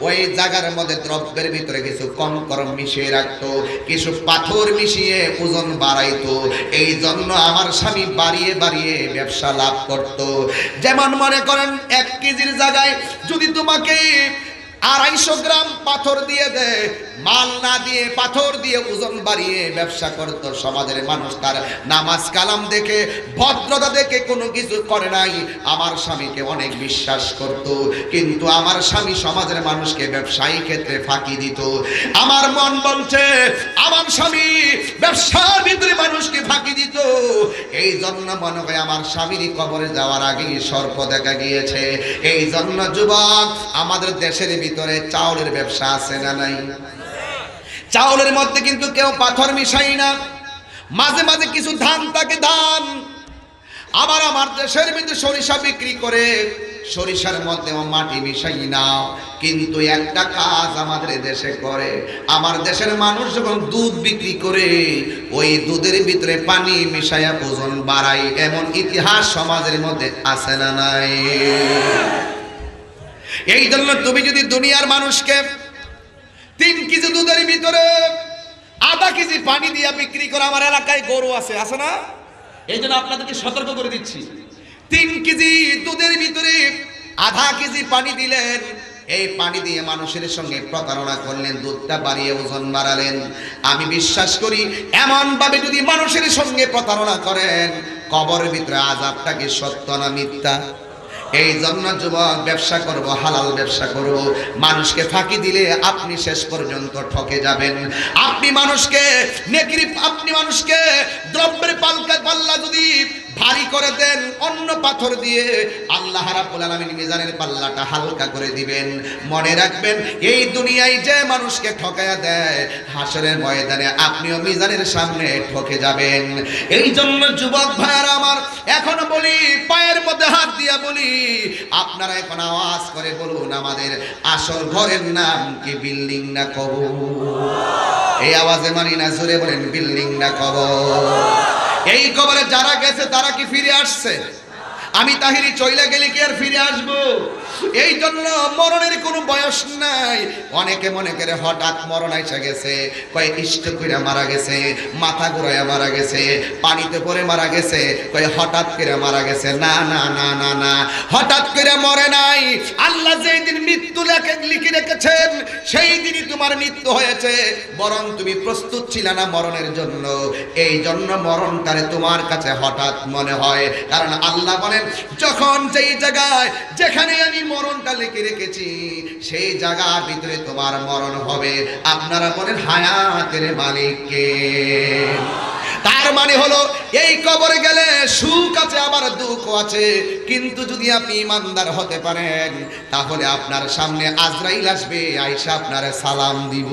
ওই জায়গার মধ্যে দ্রব্যের ভিতরে কিছু কঙ্কর মিশিয়ে রাখতো, কিছু পাথর মিশিয়ে ওজন বাড়াইতো। এই জন্য আমার স্বামী বাড়িয়ে বাড়িয়ে ব্যবসা লাভ করত। যেমন মনে করেন 1 কেজির জায়গায় যদি তোমাকে 250 গ্রাম পাথর দিয়ে দেয়, মাল না দিয়ে পাথর দিয়ে ওজন বাড়িয়ে ব্যবসা করত। সমাজের মানুষ তার নামাজ কালাম দেখে, ভদ্রতা দেখে কোনো কিছু করে নাই, আমার স্বামীকে অনেক বিশ্বাস করত। কিন্তু আমার স্বামী সমাজের মানুষকে ব্যবসায়ী ক্ষেত্রে ফাঁকি দিত। আমার মন বলছে আমার স্বামী ব্যবসার ভিতরে মানুষকে ফাঁকি দিত। এই জন্য মনে হয় আমার স্বামীর কবরে যাওয়ার আগেই সর্প দেখা গিয়েছে। এই জন্য যুবক, আমাদের দেশের ভিতরে চাউলের ব্যবসা আছে না নাই? চাউলের মধ্যে কিন্তু কেউ পাথর মিশাই না, মাঝে মাঝে কিছু ধান থাকে, ধান। আবার আমার দেশের মধ্যে সরিষা বিক্রি করে, সরিষার মধ্যেও মাটি মিশাই না। কিন্তু একটা কাজ আমাদের দেশে করে, আমার দেশের মানুষ যখন দুধ বিক্রি করে, ওই দুধের ভিতরে পানি মিশাইয়া ওজন বাড়ায়। এমন ইতিহাস সমাজের মধ্যে আছে না নাই? এই জন্য তুমি যদি দুনিয়ার মানুষকে 3 কেজি দুধের ভিতরে আধা কেজি পানি দিয়ে বিক্রি করে, আমার এলাকায় গরু আছে না, এই জন্য আপনাদেরকে সতর্ক করে দিচ্ছি, 3 কেজি দুধের ভিতরে আধা কেজি পানি দিলেন, এই পানি দিয়ে মানুষের সঙ্গে প্রতারণা করলেন, দুধটা বাড়িয়ে ওজন বাড়ালেন। আমি বিশ্বাস করি এমন ভাবে যদি মানুষের সঙ্গে প্রতারণা করেন, কবরের ভিতরে আযাবটা কি সত্য না মিথ্যা? এই জন্য যুবক, ব্যবসা করব, হালাল ব্যবসা করব। মানুষকে ফাঁকি দিলে আপনি শেষ পর্যন্ত ঠকে যাবেন। আপনি মানুষকে দ্রব্যের পাল্লা যদি ভারী করে দেন অন্য পাথর দিয়ে, আল্লাহ রাব্বুল আলামিন মিজানের পাল্লাটা হালকা করে দিবেন। মনে রাখবেন, এই দুনিয়ায় যে মানুষকে ঠকায়া দেয়, হাসরের ময়দানে আপনিও মিজানের সামনে ঠকে যাবেন। এই জন্য যুবক ভাইয়ারা আমার, এখনো বলি, পায়ের মধ্যে হাত দিয়া বলি, আপনারা এখন আওয়াজ করে বলুন, আমাদের আসল ঘরের নাম কি বিল্ডিং না কবর? এই আওয়াজে মানি না, জোরে বলেন, বিল্ডিং না কবর? এই কবরে যারা গেছে তারা কি ফিরে আসছে? আমি তাহিরি চইলা গেলে কি আর ফিরে আসবো? এই জন্য মরণের কোনো বয়স নাই। অনেকে মনে করে হঠাৎ মরণ এসে গেছে, কয় স্ট্রোক করে মারা গেছে, মাথা ঘুরাইয়া মারা গেছে, পানিতে পড়ে মারা গেছে, কয় হঠাৎ করে মারা গেছে। না না না না না, হঠাৎ করে মরে নাই। আল্লাহ যেই দিন মৃত্যু লিখে রেখেছেন, সেই দিনই তোমার মৃত্যু হয়েছে। বরং তুমি প্রস্তুত ছিলে না মরণের জন্য, এই জন্য মরণটারে তোমার কাছে হঠাৎ মনে হয়। কারণ আল্লাহ বলেন, যখন যেই জায়গায় যেখানে আমি মরণটা লিখে রেখেছি, সেই জায়গার ভিতরে তোমার মরণ হবে। আপনারা বলেন, হায়াতের মালিক কে? তার মানে হলো, এই কবরে গেলে সুখ আছে, আবার দুঃখ আছে। কিন্তু যদি আপনি ইমানদার হতে পারেন, তাহলে আপনার সামনে আজরাইল আসবে, আয়েশা আপনারে সালাম দিব।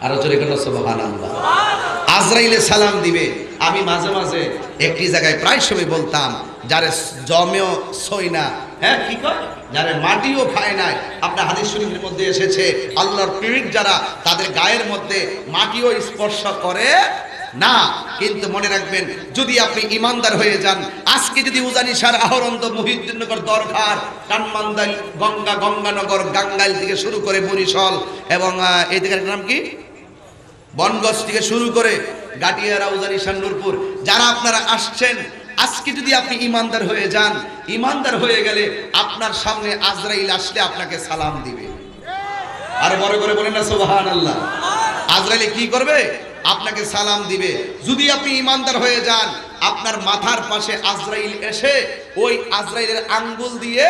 আরো জোরে কেন সুবহানাল্লাহ? আজরাইলে সালাম দিবে। আমি মাঝে মাঝে একটি জায়গায় প্রায় সময় বলতাম, যারে জমেও সই না, হ্যাঁ কি কয়, যারে মাটিও খায় নাই। আপনার হাদিস শরীফের মধ্যে এসেছে, আল্লাহর প্রেমিক যারা, তাদের গায়ের মধ্যে মাটিও স্পর্শ করে না। কিন্তু মনে রাখবেন, যদি আপনি ইমানদার হয়ে যান, আজকে যদি উজানিশার আহরন্ত, মুহিউদ্দিননগর, দরবার, কানমান্দাইল, গঙ্গানগর, গাঙ্গাইল থেকে শুরু করে বরিশাল এবং এই জায়গার নাম কি, বনগঞ্জ থেকে শুরু করে গাটিয়ারা, উজানিশার, নূরপুর, যারা আপনারা আসছেন, আজকে যদি আপনি ইমানদার হয়ে যান, ইমানদার হয়ে গেলে আপনার সামনে আজরাইল আসলে আপনাকে সালাম দিবে। আর বড় করে বলেন না সুবহানাল্লাহ? আজরাইল কি করবে? আপনাকে সালাম দিবে। যদি আপনি ইমানদার হয়ে যান, আপনার মাথার পাশে আজরাইল এসে ওই আজরাইলের আঙ্গুল দিয়ে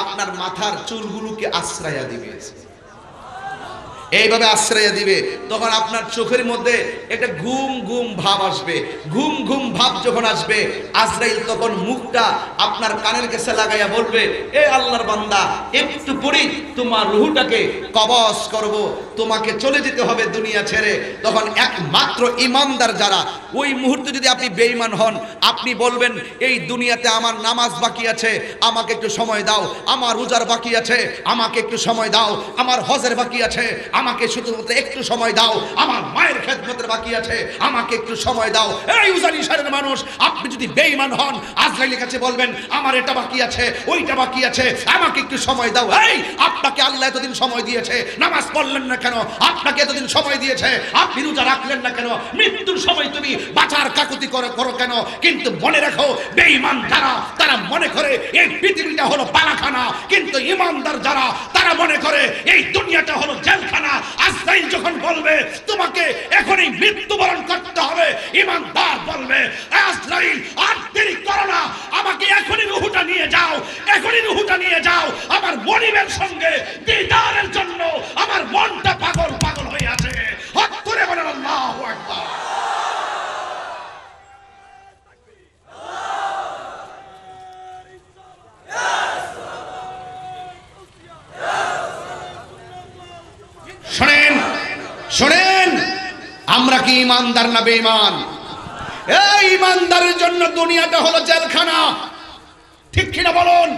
আপনার মাথার চুলগুলোকে আশ্রয়া দিবে, এইভাবে আশ্রয় দিবে। তখন আপনার চোখের মধ্যে একটা ঘুম ঘুম ভাব আসবে। ঘুম ঘুম ভাব যখন আসবে, আজরাইল তখন মুখটা আপনার কানের কাছে লাগাইয়া বলবে, এ আল্লাহর বান্দা, একটু পরেই তোমার রুহটাকে কবজ করব। তোমাকে চলে যেতে হবে দুনিয়া ছেড়ে, তখন একমাত্র ইমানদার যারা, ওই মুহূর্তে যদি আপনি বেঈমান হন, আপনি বলবেন এই দুনিয়াতে আমার নামাজ বাকি আছে, আমাকে একটু সময় দাও, আমার রোজার বাকি আছে, আমাকে একটু সময় দাও, আমার হজের বাকি আছে, আমাকে শুধুমাত্র একটু সময় দাও, আমার মায়ের খেদমতের বাকি আছে, আমাকে একটু সময় দাও। এই উজানি শহরের মানুষ, আপনি যদি বেঈমান হন, আজরাইলের কাছে বলবেন আমার এটা বাকি আছে, ওইটা বাকি আছে, আমাকে একটু সময় দাও। এই আপনাকে আল্লাহ এতদিন সময় দিয়েছে, নামাজ পড়লেন না কেন? আপনাকে এতদিন সময় দিয়েছে, আপনি রোজা রাখলেন না কেন? মৃত্যুর সময় তুমি বাঁচার কাকুতি করো কেন? কিন্তু মনে রাখো, বেঈমান যারা, তারা মনে করে এই পৃথিবীটা হলো পালাখানা, কিন্তু ইমানদার যারা, তারা মনে করে এই দুনিয়াটা হলো জেলখানা। আজরাইল যখন বলবে তোমাকে এখনই মৃত্যুবরণ করতে হবে, ইমানদার বলবে আজরাইল আর দেরি করো না, আমাকে এখনই রূহটা নিয়ে যাও, এখনই রূহটা নিয়ে যাও। আমার মনিবের সঙ্গে দিদারের জন্য আমার মনটা পাগল পাগল হয়ে আছে। হক করে বলেন আল্লাহু আকবার। শোনেন শোনেন, আমরা কি ইমানদার না বেঈমান? এই ইমানদারের জন্য দুনিয়াটা হলো জেলখানা, ঠিক কিনা বলুন?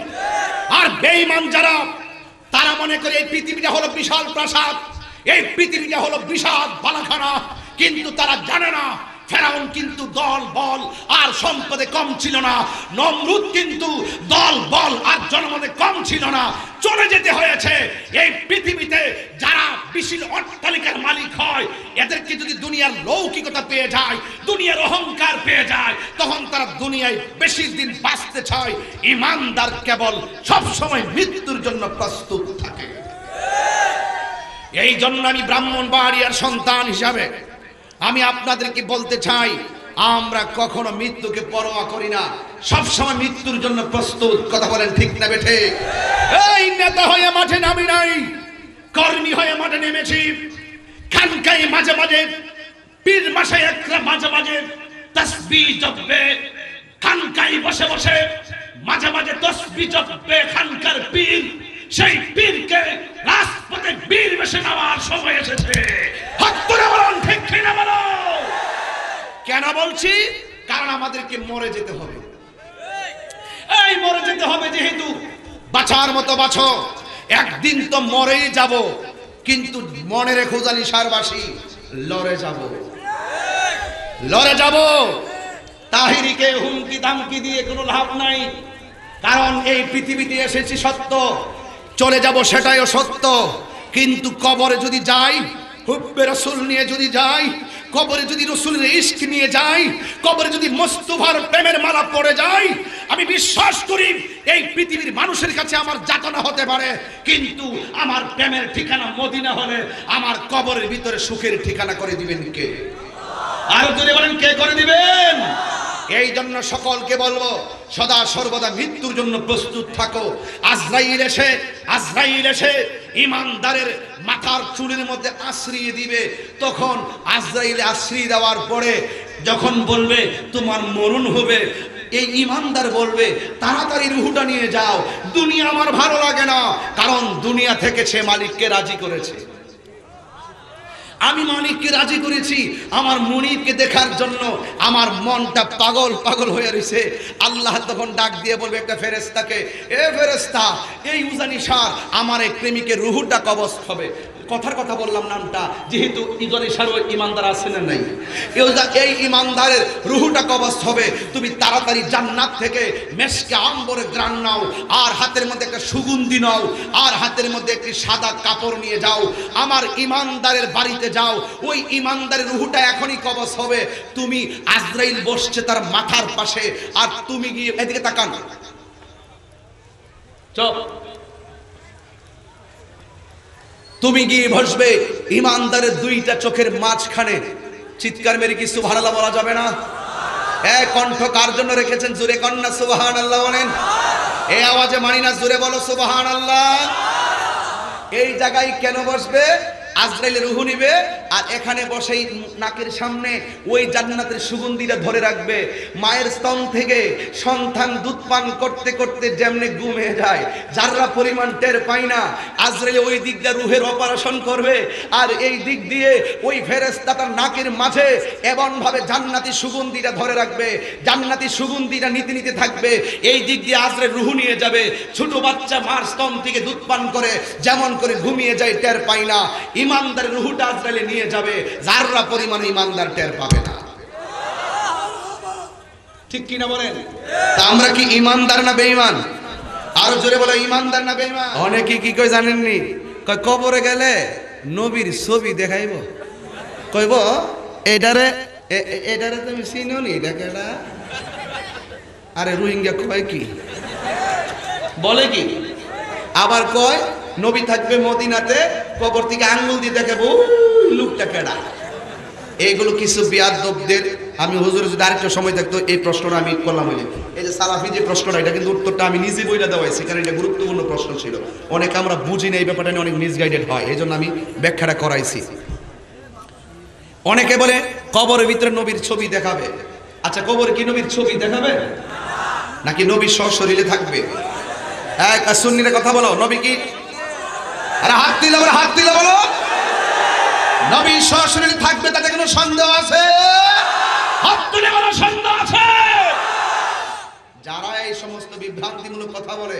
আর বেঈমান যারা, তারা মনে করে এই পৃথিবীটা হলো বিশাল প্রাসাদ, এই পৃথিবীটা হলো বিশাল বালাখানা, কিন্তু তারা জানে না ফেরাউন কিন্তু দল বল আর সম্পদে কম ছিল না, নমরুদ কিন্তু দল বল আর জনমতে কম ছিল না, চলে যেতে হয়েছে। এই পৃথিবীতে যারা বিশাল অট্টালিকার মালিক হয়, এদেরকে যদি দুনিয়ার লৌকিকতা পেয়ে যায়, দুনিয়ার অহংকার পেয়ে যায়, তখন তারা দুনিয়ায় বেশি দিন বাঁচতে চায়। ইমানদার কেবল সব সময় মৃত্যুর জন্য প্রস্তুত থাকে। এই জন্য আমি ব্রাহ্মণবাড়িয়ার সন্তান হিসাবে আমি আপনাদেরকে বলতে চাই, আমরা কখনো মৃত্যুকে পরোয়া করি না, সব সময় মৃত্যুর জন্য প্রস্তুত। কথা বলেন ঠিক না বেঠে? এই নেতা হয়ে মাঠে নামি নাই, কর্মী হয়ে মাঠে নেমেছি। খানকায় মাঝে মাঝে, পীর মাসে একরা মাঝে মাঝে তাসবিহ জপবে, খানকায় বসে বসে মাঝে মাঝে তাসবিহ জপবে খানকার পীর। সেই পীরকে রাজপথে বীর বেশে নেওয়ার সময় এসেছে। হক করে বলুন ঠিক কিনা বলো? কেন বলছি? কারণ আমাদেরকে মরে যেতে হবে। এই মরে যেতে হবে যেহেতু, বাঁচার মতো বাঁচো, একদিন তো মরেই যাব, কিন্তু মনে রেখো জানি সারবাসী, লড়ে যাব, লড়ে যাব। তাহিরিকে হুমকি দামকি দিয়ে কোনো লাভ নাই, কারণ এই পৃথিবীতে এসেছি সত্য, চলে যাব সেটাইও সত্য। কিন্তু কবরে যদি যাই, হুব্বে রাসূল নিয়ে যদি যাই, কবরে যদি রাসূলের ইশক নিয়ে যাই, কবরে যদি মুস্তাফার প্রেমের মালা পড়ে যায়, আমি বিশ্বাস করি এই পৃথিবীর মানুষের কাছে আমার যাতনা হতে পারে, কিন্তু আমার প্রেমের ঠিকানা মদিনা হলে আমার কবরের ভিতরে সুখের ঠিকানা করে দিবেন কে? আর যদি বলেন কে করে দিবেন? এই জন্য সকলকে বলবো, সদা সর্বদা মৃত্যুর জন্য প্রস্তুত থাকো। আজরাইল এসে ইমানদারের মাথার চুলের মধ্যে আশ্রিয়ে দিবে। তখন আজরাইল আশ্রিয়ে দেওয়ার পরে যখন বলবে তোমার মরণ হবে, এই ইমানদার বলবে তাড়াতাড়ি রূহটা নিয়ে যাও, দুনিয়া আমার ভালো লাগে না। কারণ দুনিয়া থেকে সে মালিককে রাজি করেছে, আমি মালিককে রাজি করেছি আমার মনিবকে দেখার জন্য। আমার মনটা পাগল পাগল হয়ে রয়েছে। আল্লাহ তখন ডাক দিয়ে বলবে একটা ফেরেশতাকে, এ ফেরেশতা, এই উজানি সার আমার এই প্রেমিকের রূহটা কবজ হবে। কথার কথা বললাম নামটা, যেহেতু উজানি সার ওই ইমানদার আছে না নাই, এই ইমানদারের রূহটা কবজ হবে। তুমি তাড়াতাড়ি জান্নাত থেকে মেশকে আম্বরে গ্রান নাও, আর হাতের মধ্যে একটা সুগন্ধি নাও, আর হাতের মধ্যে একটি সাদা কাপড় নিয়ে যাও, আমার ইমানদারের বাড়িতে যাও। ওই ইমানদারের রূহটা এখনই কবজ হবে। তুমি, আজরাইল বসছে তার মাথার পাশে, আর তুমি গিয়ে এদিকে তাকান, চুপ, তুমি গিয়ে বসবে ইমানদারের দুইটা চোখের মাঝখানে। চিৎকার মেরে কি সুবহানাল্লাহ বলা যাবে না? এক কণ্ঠ কার জন্য রেখেছেন? জোরে কন্যা সুবহানাল্লাহ বলেন। এই আওয়াজে মানি না, জোরে বলো সুবহানাল্লাহ। এই জায়গায় কেন বসবে? আজরাইল রূহ নিবে আর এখানে বসেই নাকের সামনে ওই জান্নাতের সুগন্ধিটা ধরে রাখবে। মায়ের স্তন থেকে সন্তান দুধ পান করতে করতে যেমনে ঘুমিয়ে যায়, যাররা পরিমাণ টের পায় না, আজরাইল ওই দিক দিয়ে রূহের অপারেশন করবে আর এই দিক দিয়ে ওই ফেরেশতাটার নাকের মাঝে এমন ভাবে জান্নাতি সুগন্ধিটা ধরে রাখবে, জান্নাতি সুগন্ধিটা নিতে নিতে থাকবে। এই দিক দিয়ে আজরাইল রূহ নিয়ে যাবে। ছোট বাচ্চা মার স্তন থেকে দুধ পান করে যেমন করে ঘুমিয়ে যায়, টের পায় না। ইমানদার রূহটা আজরাইলে নিয়ে যাবে, যাররা পরিমাণ ইমানদার টের পাবে না। ঠিক কি না বলেন? তা আমরা কি ইমানদার না বেঈমান? আরো জোরে বলো, ইমানদার না বেঈমান? অনেকে কি কই জানেননি? কয় কবরে গেলে নবীর ছবি দেখাইব, কইব এটারে এটারে তুমি চিনো নি, এটা কেডা? আরে রোহিঙ্গা কয় কি বলে কি? আবার কয় নবী থাকবে মদিনাতে, কবর থেকে আঙ্গুল দিয়ে দেখাবো লোকটা কেডা। এইগুলো কিছু বিয়াদবদের। আমি হুজুরের যদি আরেকটা সময় থাকতো এই প্রশ্নটা আমি করলাম। এই যে সালাফি যে প্রশ্নটা, এটা কিন্তু উত্তরটা আমি নিজে বইটা দেওয়াইছি, কারণ এটা গুরুত্বপূর্ণ প্রশ্ন ছিল। অনেকে আমরা বুঝি না এই ব্যাপারটা নিয়ে, অনেক মিসগাইডেড হয়, এই জন্য আমি ব্যাখ্যাটা করাইছি। অনেকে বলে কবরের ভিতরে নবীর ছবি দেখাবে। আচ্ছা, কবরে কি নবীর ছবি দেখাবে নাকি নবী সশরীরে থাকবে? এক সুন্নির কথা বলো, নবী কি? আরে হাত দিলে বলো, হাত দিলে বলো নবী সশরীরে থাকবে, তাতে কোনো সন্দেহ আছে? হাত তুলে বলো সন্দেহ আছে? যারা এই সমস্ত বিভ্রান্তিমূলক কথা বলে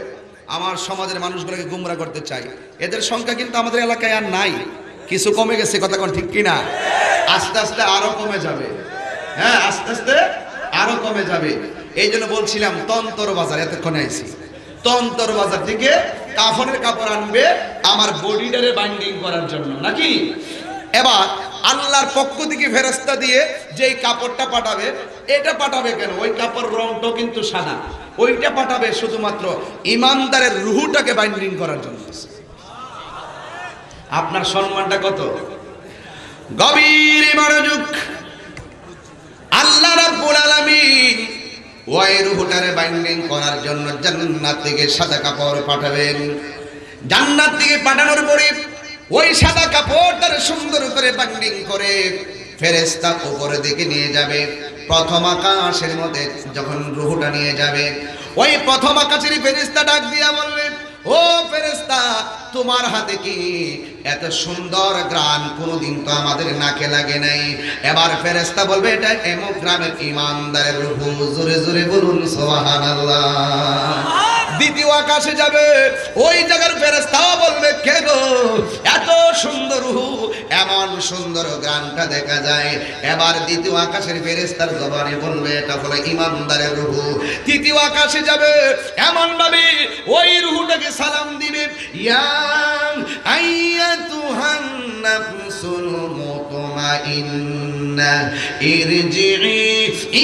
আমার সমাজের মানুষগুলোকে গুমরা করতে চায়, এদের সংখ্যা কিন্তু আমাদের এলাকায় আর নাই, কিছু কমে গেছে। কথা কোন ঠিক কিনা? আস্তে আস্তে আরো কমে যাবে। হ্যাঁ, আস্তে আস্তে আরো কমে যাবে। এই জন্য বলছিলাম তন্তর বাজার, এতক্ষণে আইছি, তন্তর বাজার থেকে কাফনের কাপড় আনবে আমার বডিটারে বাইন্ডিং করার জন্য, নাকি? এবার আল্লাহর পক্ষ থেকে ফেরেশতা দিয়ে যেই কাপড়টা পাঠাবে, এটা পাঠাবে কেন? ওই কাপড় রংটাও কিন্তু সাদা, ওইটা পাঠাবে শুধুমাত্র ইমানদারের রূহটাকে বাইন্ডিং করার জন্য। আপনার সম্মানটা কত গভীর মনোযোগ। আল্লাহ রাব্বুল আলামিন ওই রূহটারে বাইন্ডিং করার জন্য জান্নাত থেকে সাদা কাপড় পাঠাবেন। জান্নাত থেকে পাঠানোর পরে ওই সাদা কাপড়টারে সুন্দর করে বাইন্ডিং করে ফেরেশতা উপরের দিকে নিয়ে যাবে। প্রথম আকাশের মধ্যে যখন রূহটা নিয়ে যাবে, ওই প্রথম আকাশের ফেরেশতা ডাক দিয়া বলবে, ও ফেরেশতা, তোমার হাতে কি এত সুন্দর গ্রান কোনদিন তো আমাদের নাকে লাগে নাই। এবার ফেরেশতা বলবে, এটা এমক গ্রামের ইমানদারের রূহ। জোরে জোরে বলুন সুবহানাল্লাহ। দ্বিতীয় আকাশে যাবে, ওই জায়গার ফেরেশতাও বলবে, কে গো, এত সুন্দর রূহ, এমন সুন্দর গ্রানটা দেখা যায়। এবার দ্বিতীয় আকাশের ফেরেশতার জবানে বলবে, এটা হলো ইমানদারের রূহ। তৃতীয় আকাশে যাবে, এমন ভাবে ওই রূহটাকে সালাম দিবে, ইয়া আইয়াতুহান নাফসুল মুতমাইন্না ইরজিই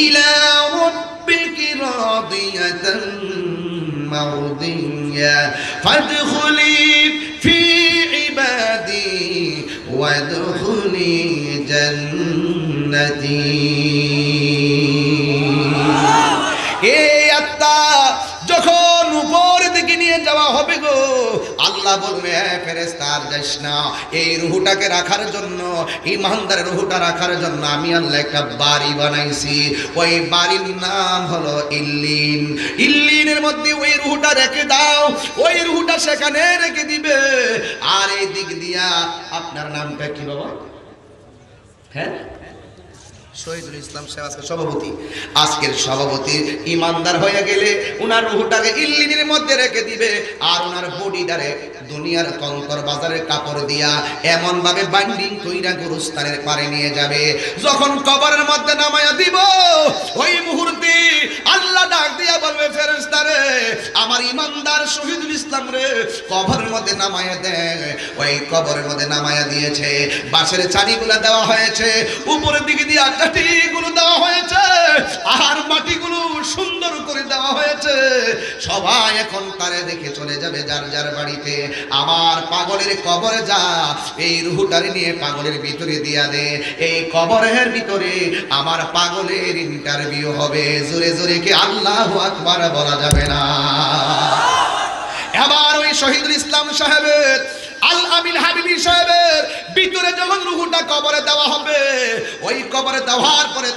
ইলা রাব্বিকি রাদিয়াতান মারদিয়া ফাদখুলি ফি ইবাদি ওয়াদখুলি জান্নাতি। এই আত্মা যখন উপর দিকে নিয়ে যাওয়া হবে গো, আল্লাহ বলবে, ফেরেশতা আর যাস না, এই রূহটাকে রাখার জন্য, ইমানদারের রূহটা রাখার জন্য আমি আল্লাহ একটা বাড়ি বানাইছি। ওই বাড়ির নাম হলো ইল্লিন। ইল্লিনের মধ্যে ওই রূহটা রেখে দাও। ওই রূহটা সেখানে রেখে দিবে। আর এই দিক দিয়া আপনার নামটা কি বাবা? হ্যাঁ, শহীদুল ইসলাম সাহেব আজকের সভাপতি। আজকের সভাপতি ইমানদার হয়ে গেলে উনার রূহটাকে ইল্লিনের মধ্যে রেখে দিবে, আর উনার বডিটারে দুনিয়ার কঙ্কর বাজারের কাপড় দিয়া এমন ভাবে বাইন্ডিং কইরা গুরুস্থানের পারে নিয়ে যাবে। যখন কবরের মধ্যে নামায়া দিব, ওই মুহূর্তে আল্লাহ ডাক দিয়া বলবে, ফেরেশতারে, আমার ইমানদার শহীদুল ইসলাম রে কবরের মধ্যে নামায়া দে। ওই কবরের মধ্যে নামায়া দিয়েছে, বাঁশের চারিগুলা দেওয়া হয়েছে, উপরের দিকে দিয়ে কাঠিগুলো দেওয়া হয়েছে, আর মাটিগুলো সুন্দর করে দেওয়া হয়েছে। সবাই এখন তারে দেখে চলে যাবে যার যার বাড়িতে। আমার পাগলের কবরে যা, এই রূহটারে নিয়ে পাগলের ভিতরে দিয়া দে। এই কবরের ভিতরে আমার পাগলের ইন্টারভিউ হবে। জোরে জোরে কি আল্লাহু আকবার বলা যাবে না? এবার ওই শহীদুল ইসলাম সাহেবের আল আমিন হাবিবি সাহেবের ভিতরে যখন রূহটা কবরে দেওয়া হবে, ওই কবরে দেওয়ার পরে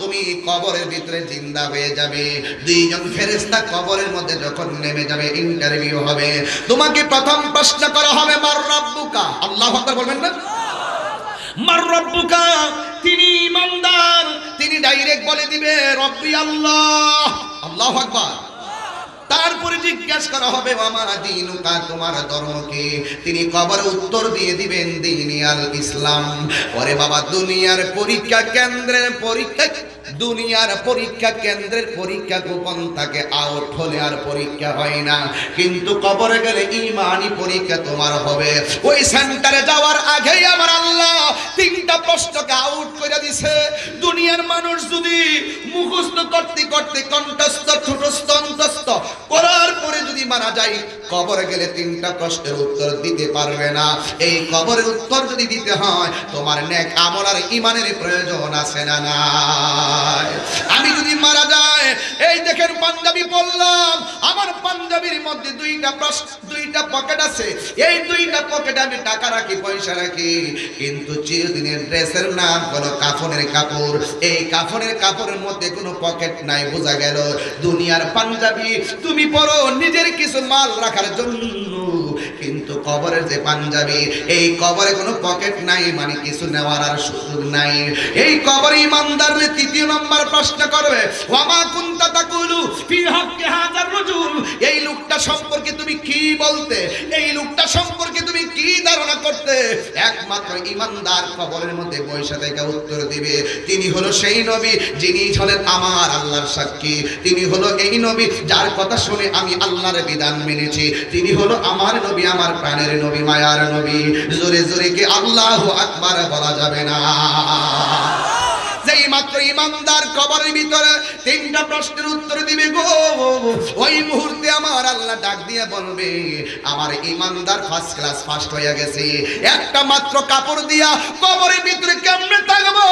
তুমি কবরের ভিতরে জিন্দা হয়ে যাবে। দুইজন ফেরেশতা কবরের মধ্যে যখন নেমে যাবে, ইন্টারভিউ হবে, তোমাকে প্রথম প্রশ্ন করা হবে মার রাব্বুকা। আল্লাহু আকবার বলবেন না? মার রাব্বুকা, তিনি ইমানদার, তিনি ডাইরেক্ট বলে দিবে রব্বি আল্লাহ। আল্লাহু আকবার। তারপরে জিজ্ঞাসা করা হবে ওয়ামা দীনুকা, তোমার ধর্ম কি? তিনি কবরে উত্তর দিয়ে দিবেন দীনি আল ইসলাম। ওরে বাবা, দুনিয়ার পরীক্ষা কেন্দ্রের পরীক্ষা গোপন থাকে, আউট হলে আর পরীক্ষা হয় না, কিন্তু কবরে গেলে ঈমানি পরীক্ষা তোমার হবে। ওই সেন্টারে যাওয়ার আগেই আমার আল্লাহ তিনটা প্রশ্নকে আউট করে দিছে। দুনিয়ার মানুষ যদি মুখস্থ করতে করতে কণ্ঠস্থ ছোটস্থ অন্তস্থ করার পরে যদি মারা যায়, কবরে গেলে তিনটা প্রশ্নের উত্তর দিতে পারবে না। এই কবরের উত্তর যদি দিতে হয়, তোমার নেক আমল আর ঈমানের প্রয়োজন আছে না নাই? আমি যদি মারা যায়, এই দেখেন পাঞ্জাবি পরলাম, আমার পাঞ্জাবির মধ্যে দুইটা পকেট আছে, এই দুইটা পকেটে আমি টাকা রাখি, পয়সা রাখি, কিন্তু চিরদিনের ড্রেসের নাম হলো কাফনের কাপড়। এই কাফনের কাপড়ের মধ্যে কোনো পকেট নাই। বোঝা গেল দুনিয়ার পাঞ্জাবি তুমি পরো নিজের কিছু মাল রাখার জন্য, কিন্তু কবরের যে পাঞ্জাবি, এই কবরে কোনো পকেট নাই, মানে কিছু নেওয়ার আর সুযোগ নাই। এই কবরে ইমানদারের তৃতীয় নম্বর প্রশ্ন করবে ওয়ামা কুনতা তাকুলু ফি হাক্কি হাযার রাজুল, এই লোকটা সম্পর্কে তুমি কি বলতে, এই লোকটা সম্পর্কে তুমি কি ধারণা করতে? একমাত্র ইমানদার কবরের মধ্যে বসে থেকে উত্তর দিবে। তিনি হলো সেই নবী যিনি হলেন আমার আল্লাহর সাক্ষী, তিনি হলো এই নবী যার কথা শুনে আমি আল্লাহর বিধান মেনেছি, তিনি হলো আমার নবী, আমার প্রাণের নবী, মায়ার নবী। জোরে জোরে কি আল্লাহু আকবার বলা যাবে না? যেই মাত্র ইমানদার কবরের ভিতরে তিনটা প্রশ্নের উত্তর দিবে গো, ওই মুহূর্তে আমার আল্লাহ ডাক দিয়ে বলবে আমার ইমানদার ফার্স্ট ক্লাস ফার্স্ট হয়ে গেছে। একটা মাত্র কাপড় দিয়া কবরের ভিতরে কেমনে থাকবো?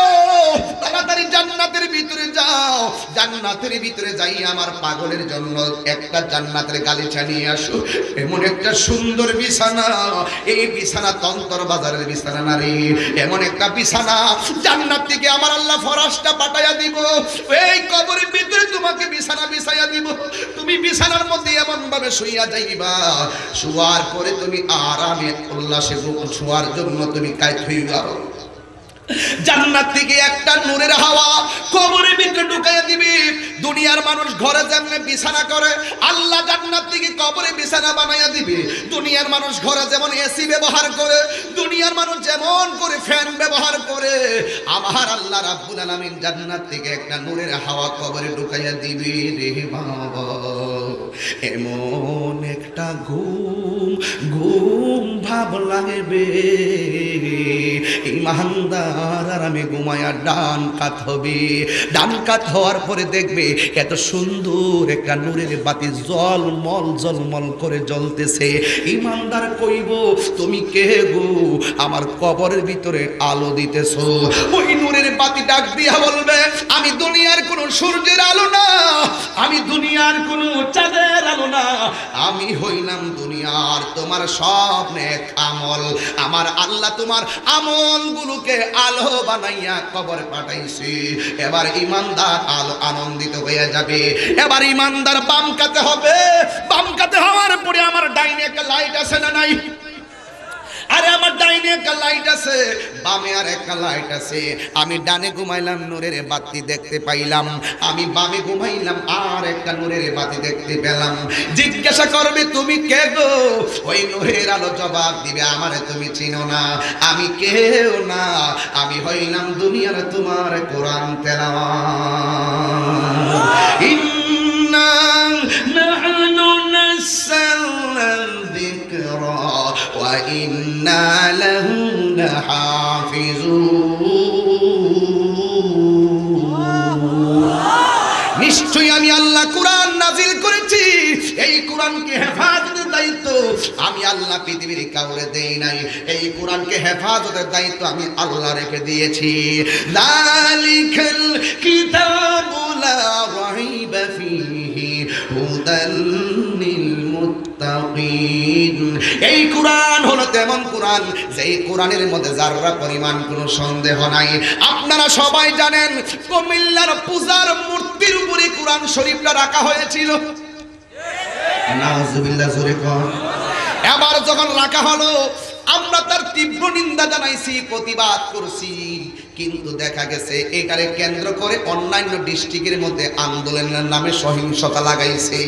তাড়াতাড়ি জান্নাতের ভিতরে যাও, জান্নাতের ভিতরে যাই আমার পাগলের জন্য একটা জান্নাতের গালিচা নিয়ে আসো। এমন একটা সুন্দর বিছানা, এই বিছানা তন্তর বাজারের বিছানা না রে, এমন একটা বিছানা জান্নাত থেকে আমার আল্লাহ ফরাশটা পাঠাইয়া দিব। এই কবরের ভিতরে তোমাকে বিছানা বিছাইয়া দিব, তুমি বিছানার মধ্যে এমন ভাবে শুইয়া যাইবা, শুয়ার পরে তুমি আরামে উল্লাসে শোয়ার জন্য তুমি কায়িত হইবা। জান্নাত থেকে একটা নূরের হাওয়া কবরের ভিতরে ঢুকাইয়া দিবি। দুনিয়ার মানুষ ঘরে যেমন বিছানা করে, আল্লাহ জান্নাত থেকে কবরে বিছানা বানাইয়া দিবে। দুনিয়ার মানুষ ঘরে যেমন এসি ব্যবহার করে, দুনিয়ার মানুষ যেমন করে ফ্যান ব্যবহার করে, আমার আল্লাহ রাব্বুল আলামিন জান্নাত থেকে একটা নূরের হাওয়া কবরে ঢুকাইয়া দিবে রে বাবা। এমন একটা ঘুম ভাব লাগবে, ইমানদার আরামে ঘুমায়া ডান কাত হবে। ডান কাত হওয়ার পরে দেখবে এত সুন্দর একটা নূরের বাতি জলমল করে জ্বলতেছে। ইমানদার কইব তুমি কে গো, আমার কবরের ভিতরে আলো দিতেছো। ওই নূরের বাতি ডাক দিয়া বলবে আমি দুনিয়ার কোন সূর্যের আলো না, আমি দুনিয়ার কোন চাঁদের আলো না, আমি হইলাম দুনিয়ার তোমার সব নেক আমল। আমার আল্লাহ তোমার আমলগুলোকে আলো বানাইয়া কবর পাঠাইছি। এবার ইমানদার আলো আনন্দিত হয়ে যাবে। এবার ইমানদার বাম কাতে হবে। বাম কাতে হওয়ার পরে আমার ডাইনে একটা লাইট আছে না নাই? আরে আমার ডাইনে একটা লাইট আছে, বামে আর একটা লাইট আছে। আমি ডানে ঘুমাইলাম, নূরের বাতি দেখতে পাইলাম। আমি বামে ঘুমাইলাম, আর একটা নূরের বাতি দেখতে পেলাম। জিজ্ঞাসা করবে তুমি কে গো? ওই নূরের আলো জবাব দিবে আমারে তুমি চিনো না, আমি কেউ না, আমি হইলাম দুনিয়ার তোমার কোরআন তেলাওয়াত। ইন্না নাহনু নাসালনা যিকরা ওয়া ইন্না লাহু লাহাফিজুন। নিশ্চয়ই আমি আল্লাহ কোরআন নাজিল করেছি, এই কোরআনকে হেফাজতের দায়িত্ব আমি আল্লাহ পৃথিবীর কাউরে দেই নাই। এই কোরআনকে হেফাজতের দায়িত্ব আমি আল্লাহ রেখে দিয়েছি। যালিকাল কিতাবু লা রাইবা ফীহি হুদাল লিল মুত্তাকিন। এই কোরআন হলো যে এই কোরআনের মধ্যে যারা পরিমাণ কোনো সন্দেহ নাই। আপনারা সবাই জানেন কুমিল্লার পূজার মূর্তির উপরে কোরআন শরীফটা রাখা হয়েছিল। নাউজুবিল্লাহ জোরে কোন। এবার যখন রাখা হলো আমরা তার তীব্র নিন্দা জানাইছি, প্রতিবাদ করছি, কিন্তু দেখা গেছে এটারে কেন্দ্র করে অন্যান্য ডিস্ট্রিক্টের মধ্যে আন্দোলনের নামে সহিংসতা লাগাইছে।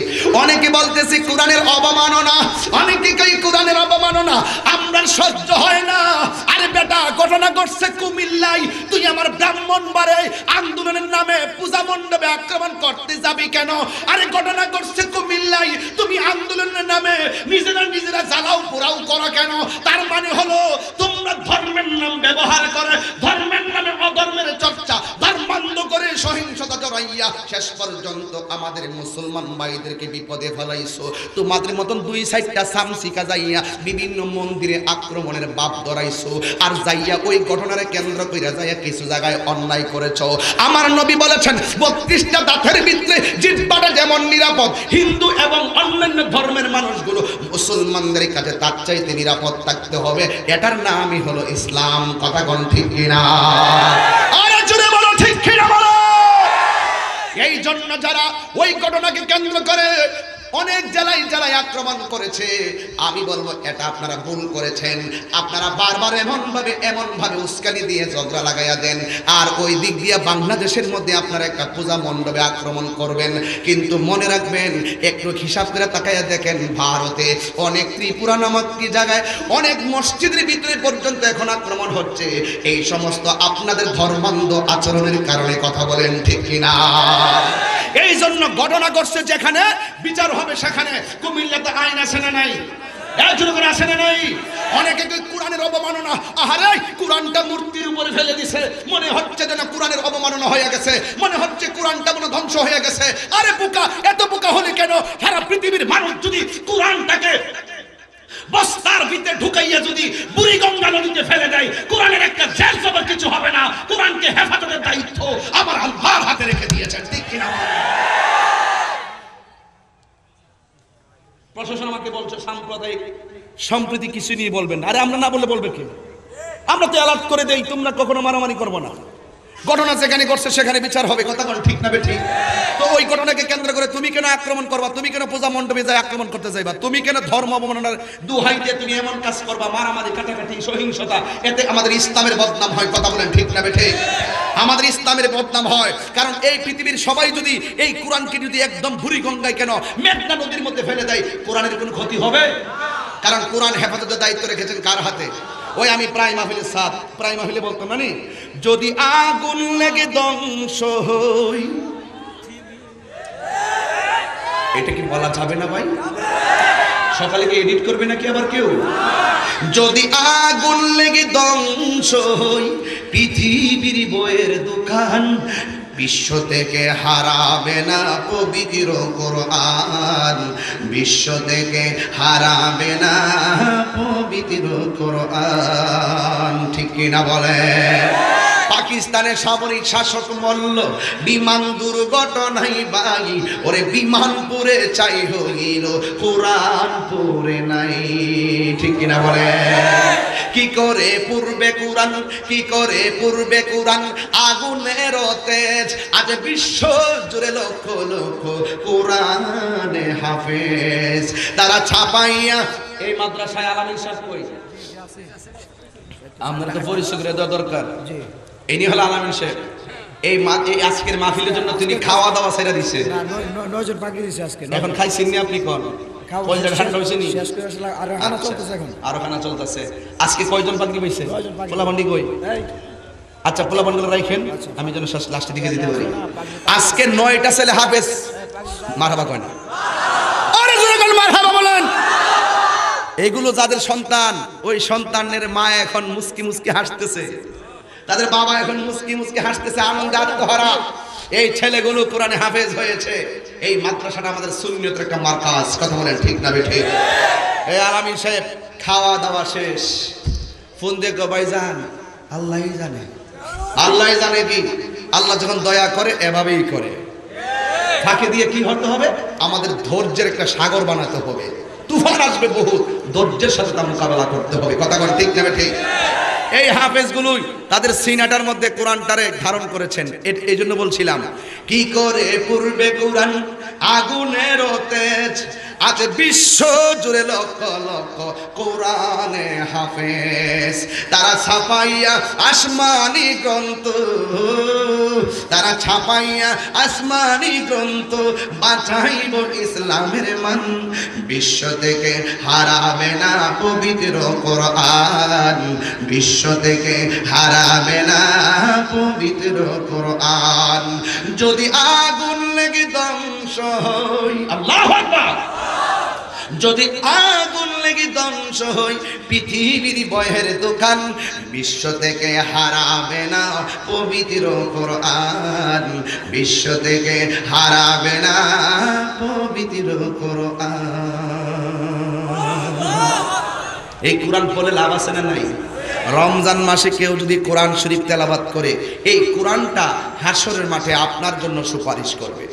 অনেকে বলতেছে কোরআনের অবমাননা, অনেকে কই কোরআনের অবমাননা, আমরা সহ্য হয় না। আরে বেটা, ঘটনা ঘটছে কুমিল্লায়, তুই আমার ব্রাহ্মণবাড়ে আন্দোলনের নামে পূজা মণ্ডপে আক্রমণ করতে যাবি কেন? আরে ঘটনা ঘটছে কুমিল্লায়, তুমি আন্দোলনের নামে নিজেরা জ্বালাও পোড়াও করো কেন? তার মানে হলো তোমরা ধর্মের নাম ব্যবহার করে, ধর্মের নামে অধর্মের চর্চা, ধর্মান্ধ করে সহিংসতা জড়াইয়া শেষ পর্যন্ত আমাদের মুসলমান ভাইদেরকে বিপদে ফেলাইছো। তোমাদের মতন দুই সাইডটা সামসিকা যাইয়া বিভিন্ন মন্দিরে আক্রমণের বাপ ধরাইছো, আর যাইয়া ওই ঘটনারে কেন্দ্র কইরা যাইয়া কিছু জায়গায় অন্যায় করেছো। আমার নবী বলেছেন 32টা দাঁতের ভিতরে জিহ্বাটা যেমন নিরাপদ, হিন্দু এবং অন্যান্য ধর্মের মানুষগুলো মুসলমানদের কাছে তার চাইতে নিরাপদ থাকতে হবে। এটার নামই হলো ইসলাম। কথা কোন ঠিক কিনা? আরে জোরে বলো ঠিক কিনা বলো। এই জন্য যারা ওই ঘটনাকে কেন্দ্র করে অনেক জেলায় আক্রমণ করেছে, আমি বলবো এটা আপনারা ভুল করেছেন। আপনারা বারবার এমন ভাবে উস্কানি দিয়ে ঝগড়া লাগাইয়া দেন, আর ওই দিক দিয়ে বাংলাদেশের মধ্যে আপনারা একটা পূজা মণ্ডপে আক্রমণ করবেন। কিন্তু মনে রাখবেন, একটু হিসাব করে তাকাইয়া দেখেন, ভারতে অনেক ত্রিপুরা নামক কি জায়গায় অনেক মসজিদের ভিতরে পর্যন্ত এখন আক্রমণ হচ্ছে। এই সমস্ত আপনাদের ধর্মান্ধ আচরণের কারণে। কথা বলেন ঠিক কিনা? এই জন্য ঘটনা ঘটছে যেখানে বিচার হবে সেখানে। কুমিল্লাতে আইন আছে না নাই? একজনের আসে না নাই? অনেকে কোরআনের অবমাননা, আহারে কোরআনটা মূর্তির উপরে ফেলে দিছে, মনে হচ্ছে যেন কোরআনের অবমাননা হয়ে গেছে, মনে হচ্ছে কোরআনটা মনে ধ্বংস হয়ে গেছে। আরে বোকা, এত বোকা হলে কেন? সারা পৃথিবীর মানুষ যদি কোরআনটাকে বস্তার ভিতরে ঢুকাইয়া যদি বুড়িগঙ্গা নদীতে ফেলে দেয়, কোরআনের একটা জেল জবর কিছু হবে না। কোরআনকে হেফাজতের দায়িত্ব আমার আল্লাহর হাতে রেখে দিয়েছেন, ঠিক কিনা? প্রশাসন আমাকে বলছে সাম্প্রদায়িক সম্প্রীতি কিছু নিয়ে বলবেন। আরে আমরা না বললে বলবে কে? আমরা তো অ্যালার্ট করে দেই, তোমরা কখনো মারামারি করবো না। ঘটনা যেখানে ঘটছে সেখানে বিচার হবে। কথা বল ঠিক না বেঠিক? তো ওই ঘটনাকে কেন্দ্র করে তুমি কেন আক্রমণ করবা? তুমি কেন পূজা মণ্ডপে যাই আক্রমণ করতে যাইবা? তুমি কেন ধর্ম অবমাননার দুহাই দিয়ে তুমি এমন কাজ করবা? মারামারি, কাটাকাটি, সহিংসতা, এতে আমাদের ইসলামের বদনাম হয়। কথা বলেন ঠিক না বেঠিক? আমাদের ইসলামের বদনাম হয়। কারণ এই পৃথিবীর সবাই যদি এই কোরআনকে যদি একদম বুড়িগঙ্গায় কেন মেঘনা নদীর মধ্যে ফেলে দেয়, কোরআনের কোনো ক্ষতি হবে? কারণ কোরআন হেফাজতের দায়িত্ব রেখেছেন কার হাতে? ওই আমি প্রায় মাহফিলে বলতাম না, যদি আগুন লেগে ধ্বংস হই, এটা কি বলা যাবে না ভাই? সকালে কি এডিট করবে নাকি আবার কেউ? যদি আগুন লেগে ধ্বংস হই, পৃথিবীর বইয়ের দোকান, বিশ্ব থেকে হারাবে না পবিত্র কোরআন, বিশ্ব থেকে হারাবে না পবিত্র কোরআন। ঠিক কিনা বলে? পাকিস্তানের সামরিক শাসক মল্ল বিমান দুর্ঘটনায় ভাই, ওরে বিমান পুরে চাই হইল, কোরআন পুরে নাই। ঠিক কিনা বলে? কি করে পূর্বে কোরআন, কি করে পূর্বে কোরআন আগুনের তেজ, আজ বিশ্ব জুড়ে লক্ষ লক্ষ কোরআনে হাফেজ। তারা ছাপাইয়া এই মাদ্রাসায় আলামিন সাহেব কই? আমরা তো পরিচয় করে দেওয়া দরকার। ইনি হলো আলামিন সাহেব। এই আজকের মাহফিলের জন্য তিনি খাওয়া দাওয়া ছেড়ে দিছে। এখন খাইছেন নি আপনি? কোন আরো খানা চলতেছে। আজকে কয়জন পাগড়ি পাইছে? পোলাপান্ডি কই? আচ্ছা, পোলাপান্ডি রাখেন, আমি যেন লাস্টের দিকে দিতে পারি। আজকে 9টা ছেলে হাফেজ। মারহাবা কয় না? আরে জোরে বলেন মারহাবা বলেন। এগুলো যাদের সন্তান, ওই সন্তানের মা এখন মুস্কি মুস্কি হাসতেছে, তাদের বাবা এখন মুস্কি মুস্কি হাসতেছে, আনন্দে আত্মহারা। এই ছেলেগুলো কোরআনে হাফেজ হয়েছে। এই মাদ্রাসাটা আমাদের সুন্নিয়তের একটা মার্কাজ। কথা বলেন ঠিক না বেঠিক? এই আলামিন সাহেব খাওয়া দাওয়া শেষ, ফোন দিয়ে কয় ভাইজান আল্লাহই জানে। আল্লাহই জানে কি? আল্লাহ যখন দয়া করে এভাবেই করে। ফাঁকে দিয়ে কি হতে হবে? আমাদের ধৈর্যের একটা সাগর বানাতে হবে। তুফান আসবে বহুত, ধৈর্যের সাথে তা মোকাবেলা করতে হবে। কথা বল ঠিক না ঠিক? এই হাফেজগুলোই তাদের সিনাটার মধ্যে কোরআনটারে ধারণ করেছেন। এই জন্য বলছিলাম, কি করে পূর্বে কোরআন আগুনের তেজ, আজ বিশ্ব জুড়ে লক্ষ লক্ষ কোরআনে হাফেজ। তারা ছাপাইয়া আসমানি গ্রন্থ, তারা ছাপাইয়া আসমানি গ্রন্থ, বাঁচাইব ইসলামের মান। বিশ্ব থেকে হারাবে না পবিত্র কোরআন, বিশ্ব থেকে হারাবে না পবিত্র কোরআন। যদি আগুন লেগে ধ্বংস হই, আল্লাহু আকবার, যদি আগুন লেগে ধ্বংস হই পৃথিবীর বয়ের দোকান, বিশ্ব থেকে হারাবে না পবিত্র কোরআন, বিশ্ব থেকে হারাবে না পবিত্র কোরআন। এই কোরআন পড়লে লাভ আছে না নাই? রমজান মাসে কেউ যদি কোরআন শরীফ তেলাওয়াত করে, এই কোরআনটা হাসরের মাঠে আপনার জন্য সুপারিশ করবে।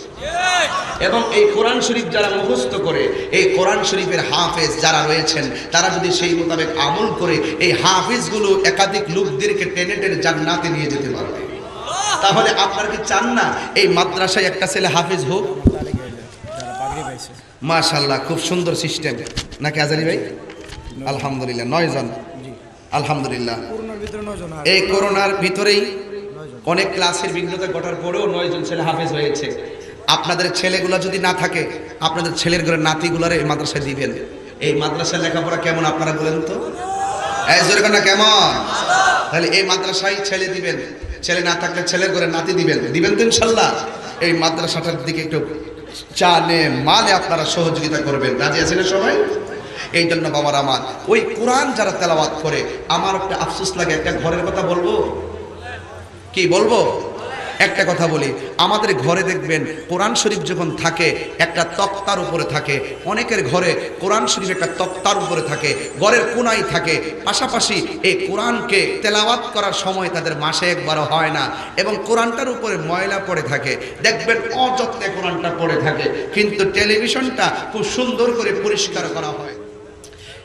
এবং এই কোরআন শরীফ যারা মুখস্থ করে, এই কোরআন শরীফের হাফেজ যারা রয়েছেন, তারা যদি সেই মোতাবেক আমল করে, এই হাফেজগুলো একাধিক লোকদেরকে টেনে টেনে জান্নাতে নিয়ে যেতে পারবে। তাহলে আপনারা কি চান না এই মাদ্রাসায় একটা ছেলে হাফেজ হোক? মাশাআল্লাহ, খুব সুন্দর সিস্টেম নাকি আজারি ভাই? আলহামদুলিল্লাহ, 9 জন, আলহামদুলিল্লাহ। এই করোনার ভিতরেই অনেক ক্লাসের বিঘ্নতা ঘটার পরেও 9 জন ছেলে হাফেজ হয়েছে। আপনাদের ছেলেগুলো যদি না থাকে, আপনাদের ছেলের ঘরে নাতিগুলারে এই মাদ্রাসায় দিবেন। এই মাদ্রাসায় লেখাপড়া কেমন আপনারা বলেন তো? এই জোরে না কেমন? তাহলে এই মাদ্রাসায় ছেলে দিবেন, ছেলে না থাকলে ছেলের ঘরে নাতি দিবেন, দিবেন তো ইনশাল্লাহ। এই মাদ্রাসাটার দিকে একটু চালে মালে আপনারা সহযোগিতা করবেন, রাজি আছেন সবাই? এই জন্য বাবার আমার, ওই কোরআন যারা তেলাওয়াত করে, আমার একটা আফসোস লাগে। একটা ঘরের কথা বলবো, কি বলবো? একটা কথা বলি, আমাদের ঘরে দেখবেন কোরআন শরীফ যখন থাকে একটা তক্তার উপরে থাকে, অনেকের ঘরে কোরআন শরীফ একটা তক্তার উপরে থাকে, ঘরের কোনায় থাকে। পাশাপাশি এই কোরআনকে তেলাওয়াত করার সময় তাদের মাসে একবারও হয় না, এবং কোরআনটার উপরে ময়লা পড়ে থাকে। দেখবেন অযত্নে কোরআনটা পড়ে থাকে, কিন্তু টেলিভিশনটা খুব সুন্দর করে পরিষ্কার করা হয়।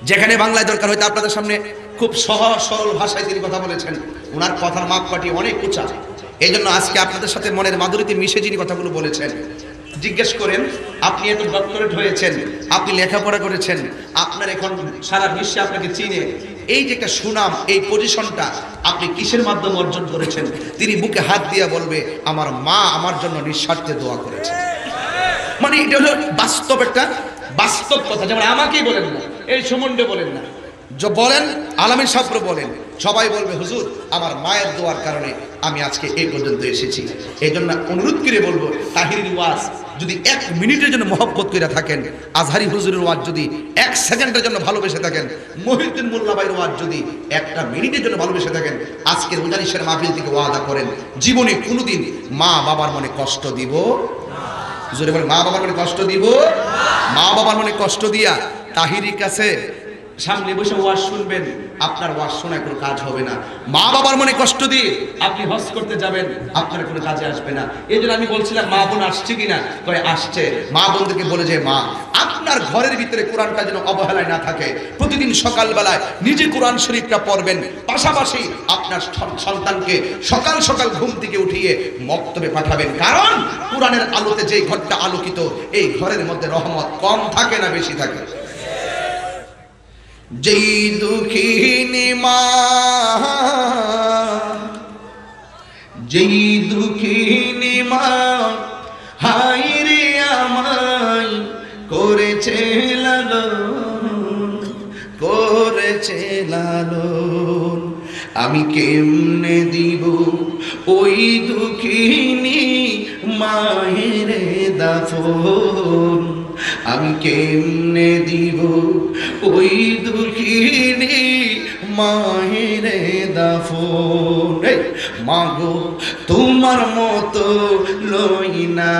যেখানে বাংলায় দরকার হয়তো আপনাদের সামনে খুব সহজ সরল ভাষায় তিনি কথা বলেছেন, ওনার কথার মাপকাঠি অনেক উঁচা। এই জন্য আজকে আপনাদের সাথে মনের মাধুরীতে মিশে যিনি কথাগুলো বলেছেন, জিজ্ঞেস করেন, আপনি এত ডক্টরেট হয়েছেন, আপনি লেখাপড়া করেছেন, আপনার এখন সারা বিশ্বে আপনাকে চিনে, এই যে একটা সুনাম, এই পজিশনটা আপনি কিসের মাধ্যমে অর্জন করেছেন? তিনি বুকে হাত দিয়ে বলবে, আমার মা আমার জন্য নিঃস্বার্থে দোয়া করেছে। মানে এটা হলো বাস্তব, একটা বাস্তব কথা। যেমন আমাকেই বলেন না, এই সুমন্ডে বলেন না, বলেন আলামিন সাহেব বলেন, সবাই বলবে হুজুর আমার মায়ের দোয়ার কারণে আমি আজকে এই পর্যন্ত এসেছি। এই জন্য অনুরোধ করে বলবো, তাহিরির ওয়াজ যদি 1 মিনিটের জন্য মহব্বত করে থাকেন, আজহারি হুজুরের ওয়াজ যদি 1 সেকেন্ডের জন্য ভালোবেসে থাকেন, মহিউদ্দিন মোল্লা ভাইয়ের ওয়াজ যদি 1টা মিনিটের জন্য ভালোবেসে থাকেন, আজকের মুজালিসের মাহফিল থেকে ওয়াদা করেন জীবনে কোনোদিন মা বাবার মনে কষ্ট দিব জোরে বলে, মা বাবার মনে কষ্ট দিব? মা বাবার মনে কষ্ট দিয়া তাহিরির কাছে সামনে বসে ওয়াজ শুনবেন, আপনার ওয়াজ শোনায় কোনো কাজ হবে না। মা বাবার মনে কষ্ট দিয়ে আপনি হজ করতে যাবেন, আপনার কোনো কাজে আসবে না। এই জন্য আমি বলছিলাম মা বোন আসছে কিনা, কয়ে আসছে। মা বোনদেরকে বলে যে, মা আপনার ঘরের ভিতরে কোরআনটা যেন অবহেলায় না থাকে, প্রতিদিন সকালবেলায় নিজে কোরআন শরীফটা পড়বেন, পাশাপাশি আপনার সন্তানকে সকাল সকাল ঘুম থেকে উঠিয়ে মক্তবে পাঠাবেন। কারণ কোরআনের আলোতে যে ঘরটা আলোকিত, এই ঘরের মধ্যে রহমত কম থাকে না বেশি থাকে? যেই দুঃখিনী মা, যেই দুঃখিনী মা হায় রে আমায় করেছে লালন, করেছে লালন, আমি কেমনে দিব ওই দুঃখিনী মায়ের দাফন, আমি কেমনে দিব ওই দুঃখিনী মায়ের দাফন। মাগো তোমার মতো লই না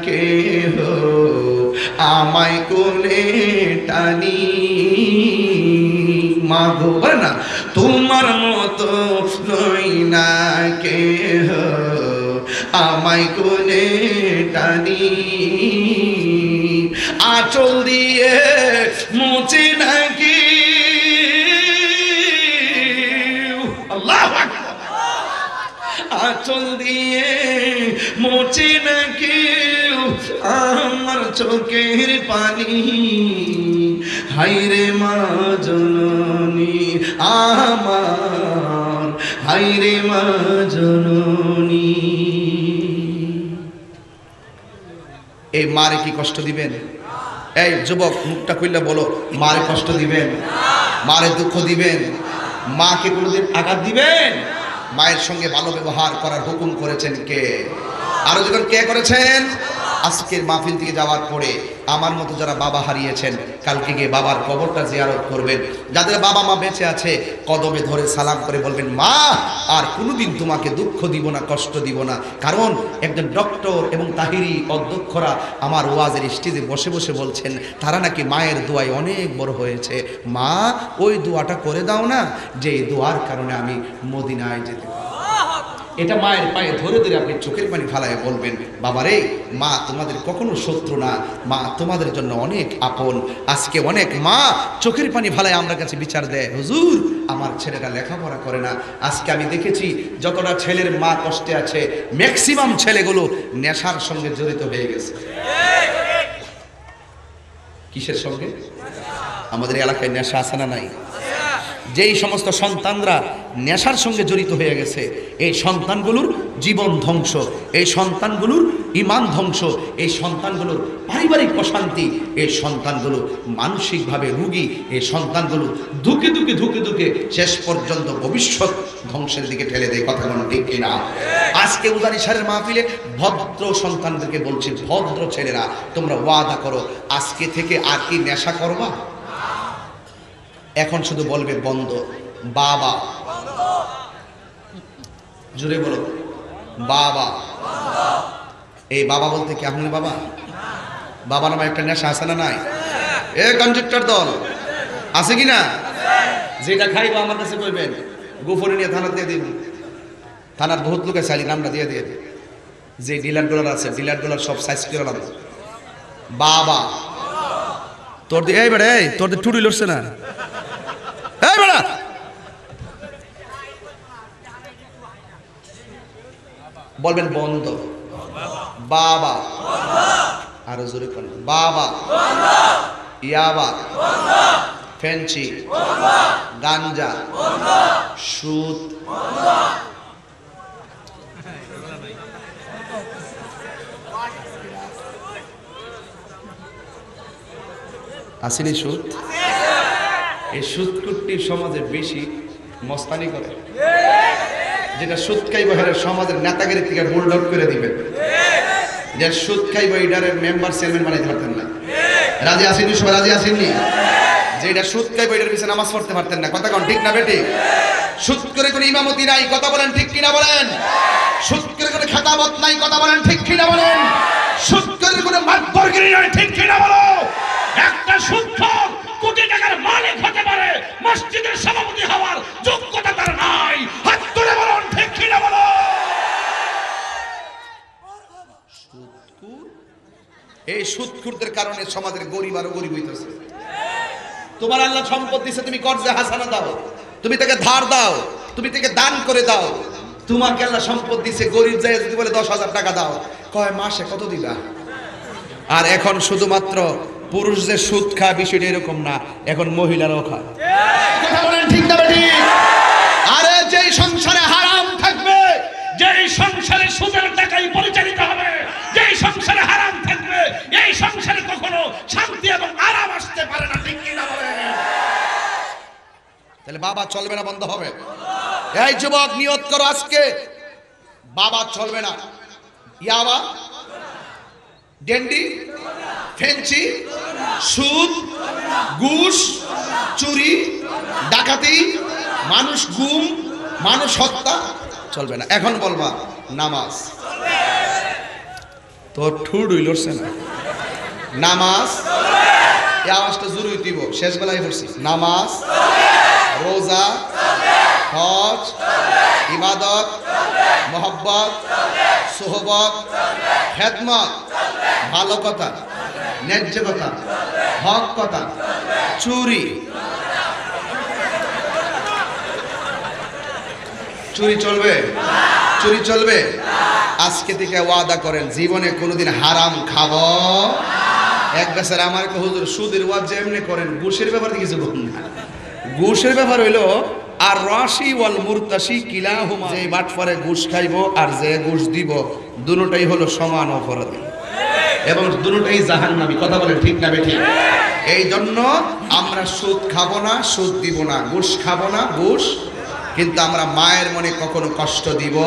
কেহ আমায় কোলে টানি, মাগো বলে না, তোমার মতো লই না কেহ আমায় কোলে টানি, আঁচল দিয়ে মুছে নাকি আল্লাহু আকবার আঁচল দিয়ে মুছে নাকি আমার চোখের পানি হায়রে মা জননী আমার হায়রে মা জননী এই মারে কি কষ্ট দিবেন এই যুবক মুখটা খুললে বলো মারে কষ্ট দিবেন মারে দুঃখ দিবেন মাকে কোনোদিন আঘাত দিবেন মায়ের সঙ্গে ভালো ব্যবহার করার হুকুম করেছেন কে আরো যখন কে করেছেন আজকের মাহফিল থেকে যাওয়ার পরে আমার মতো যারা বাবা হারিয়েছেন কালকে গিয়ে বাবার কবরটা জিয়ারত করবেন যাদের বাবা মা বেঁচে আছে কদমে ধরে সালাম করে বলবেন মা আর কোনোদিন তোমাকে দুঃখ দিব না কষ্ট দিব না কারণ একজন ডক্টর এবং তাহিরি অধ্যক্ষরা আমার ওয়াজের স্টেজে বসে বসে বলছেন তারা নাকি মায়ের দোয়ায় অনেক বড় হয়েছে মা ওই দোয়াটা করে দাও না যে এই দোয়ার কারণে আমি মদিনায় যেতে পারি এটা মায়ের পায়ে ধরে ধরে আপনি চোখের পানি ফালায় বলবেন বাবারে মা তোমাদের কখনো শত্রু না মা তোমাদের জন্য অনেক আপন আজকে অনেক মা চোখের পানি ফালায় আমরা কাছে বিচার দেয় হুজুর আমার ছেলেটা লেখাপড়া করে না আজকে আমি দেখেছি যতটা ছেলের মা কষ্টে আছে ম্যাক্সিমাম ছেলেগুলো নেশার সঙ্গে জড়িত হয়ে গেছে কিসের সঙ্গে আমাদের এলাকায় নেশা আছে না নাই যেই সমস্ত সন্তানরা নেশার সঙ্গে জড়িত হয়ে গেছে এই সন্তানগুলোর জীবন ধ্বংস এই সন্তানগুলোর ঈমান ধ্বংস এই সন্তানগুলোর পারিবারিক অশান্তি এই সন্তানগুলো মানসিকভাবে রোগী এই সন্তানগুলো ধুকে ধুকে ধুকে ধুকে শেষ পর্যন্ত ভবিষ্যৎ ধ্বংসের দিকে ঠেলে দেয় কথা বলুন ঠিক কিনা আজকে উদানি সারের মাহফিলে ভদ্র সন্তানদেরকে বলছি ভদ্র ছেলেরা তোমরা ওয়াদা করো আজকে থেকে আর কি নেশা করবা এখন শুধু বলবে বন্ধ বাবা জোরে বলো বাবা এই বাবা বলতে কি আপনার বাবা বাবা নামে একটা নেশা আছে না নাই এ কন্ট্রাক্টর দল আছে কি না যেটা খাইবো আমার কাছে কইবেন গোফরে নিয়ে থানা দিয়ে দিন থানার বহুত লোক আছে নামটা দিয়ে দিয়ে যে ডিলারগুলোর আছে ডিলারগুলোর সব সাইজ করে লাভ বাবা তোর দিয়ে এই বেড়ে তোর দিয়ে টুডি লড়ছে না এই বেড়া বলবেন বন্ধ বাবা আরো জোরে করেন বাবা ইয়াবা ফেন্সি গাঞ্জা সুদ আসেনি সুদ এই সুদ কুট্টি সমাজে বেশি মস্তানি করে যেটা সুদ খাইব হেরে সমাজের নেতাগিরি থেকে বুলডগ করে দিবেন যে সুদ খাইব এটারের মেম্বার চেয়ারম্যান বানাইতে পারতেন না রাজি আসেনি সবাই রাজি আসেননি যেটা সুদ খাইব এটার পিছনে নামাজ পড়তে পারতেন না কথা কোন ঠিক না বেটি সুদ করে কোনো ইমামতি নাই কথা বলেন ঠিক কিনা বলেন সুদ করে কোনো খেতাবত নাই কথা বলেন ঠিক কিনা বলেন সুদ করে কোনো মাতবরগিরি নাই ঠিক কিনা বলো একটা সুদখোর কোটি টাকার মালিক হতে পারে মসজিদের সভাপতি হওয়ার যোগ্যতা তার নাই হাত তুলে বলুন ঠিক কিনা বলো এই সুদখোরদের কারণে সমাজের গরিব আরো গরিব হইতেছে তোমার আল্লাহ সম্পদ দিয়েছে তুমি কর্জে হাসানা দাও তুমি তাকে ধার দাও তুমি তাকে দান করে দাও তোমাকে আল্লাহ সম্পদ দিয়েছে গরিব যায় যদি বলে 10,000 টাকা দাও কয় মাসে কত দিবা আর এখন শুধুমাত্র পুরুষদের সুদ খায় বিষয়টা এরকম না এখন মহিলারাও খায় কথা বলেন ঠিক না বেটি আরে যেই সংসারে হারাম থাকবে যেই সংসারে সুদের টাকাই পরিচালিত হবে যেই সংসারে হারাম থাকবে এই সংসারে কখনো শান্তি এবং আরাম আসতে পারে না ঠিক কি না বলেন তাহলে বাবা চলবে না বন্ধ হবে এই যুবক নিয়ত করো আজকে বাবা চলবে না ইয়াবা ডেন্ডি ফেন্সি সুদ ঘুষ চুরি ডাকাতি মানুষ গুম মানুষ হত্যা চলবে না এখন বলবা নামাজ তোর ঠুড লড়ছে না নামাজ এই আওয়াজটা জরুরি দিব শেষ বেলায় পড়ছি নামাজ রোজা হজ ইবাদত মহব্বত সোহবত খেদমত ভালো কথা ন্যায্য কথা, হক কথা, চুরি চুরি চলবে? চুরি চলবে? আজকে থেকে ওয়াদা করেন জীবনে কোনোদিন হারাম খাবো। এক বছর আমার হুজুর সুদের ওয়াজ যেমনি করেন, ঘুষের ব্যাপারে কিছু বলুন না। ঘুষের ব্যাপার হইলো আর রাশি ওয়াল মুরতাশি কিলাহুমা, যে বাটফারে ঘুষ খাইবো আর যে ঘুষ দিব দুটোটাই হলো সমান অপরাধী এবং দুটোটাই জাহান্নামী। কথা বলেন ঠিক না বেঠিক? এই জন্য আমরা সুদ খাবো না, সুদ দিব না, ঘুষ খাবো না, ঘুষ, কিন্তু আমরা মায়ের মনে কখনো কষ্ট দিব।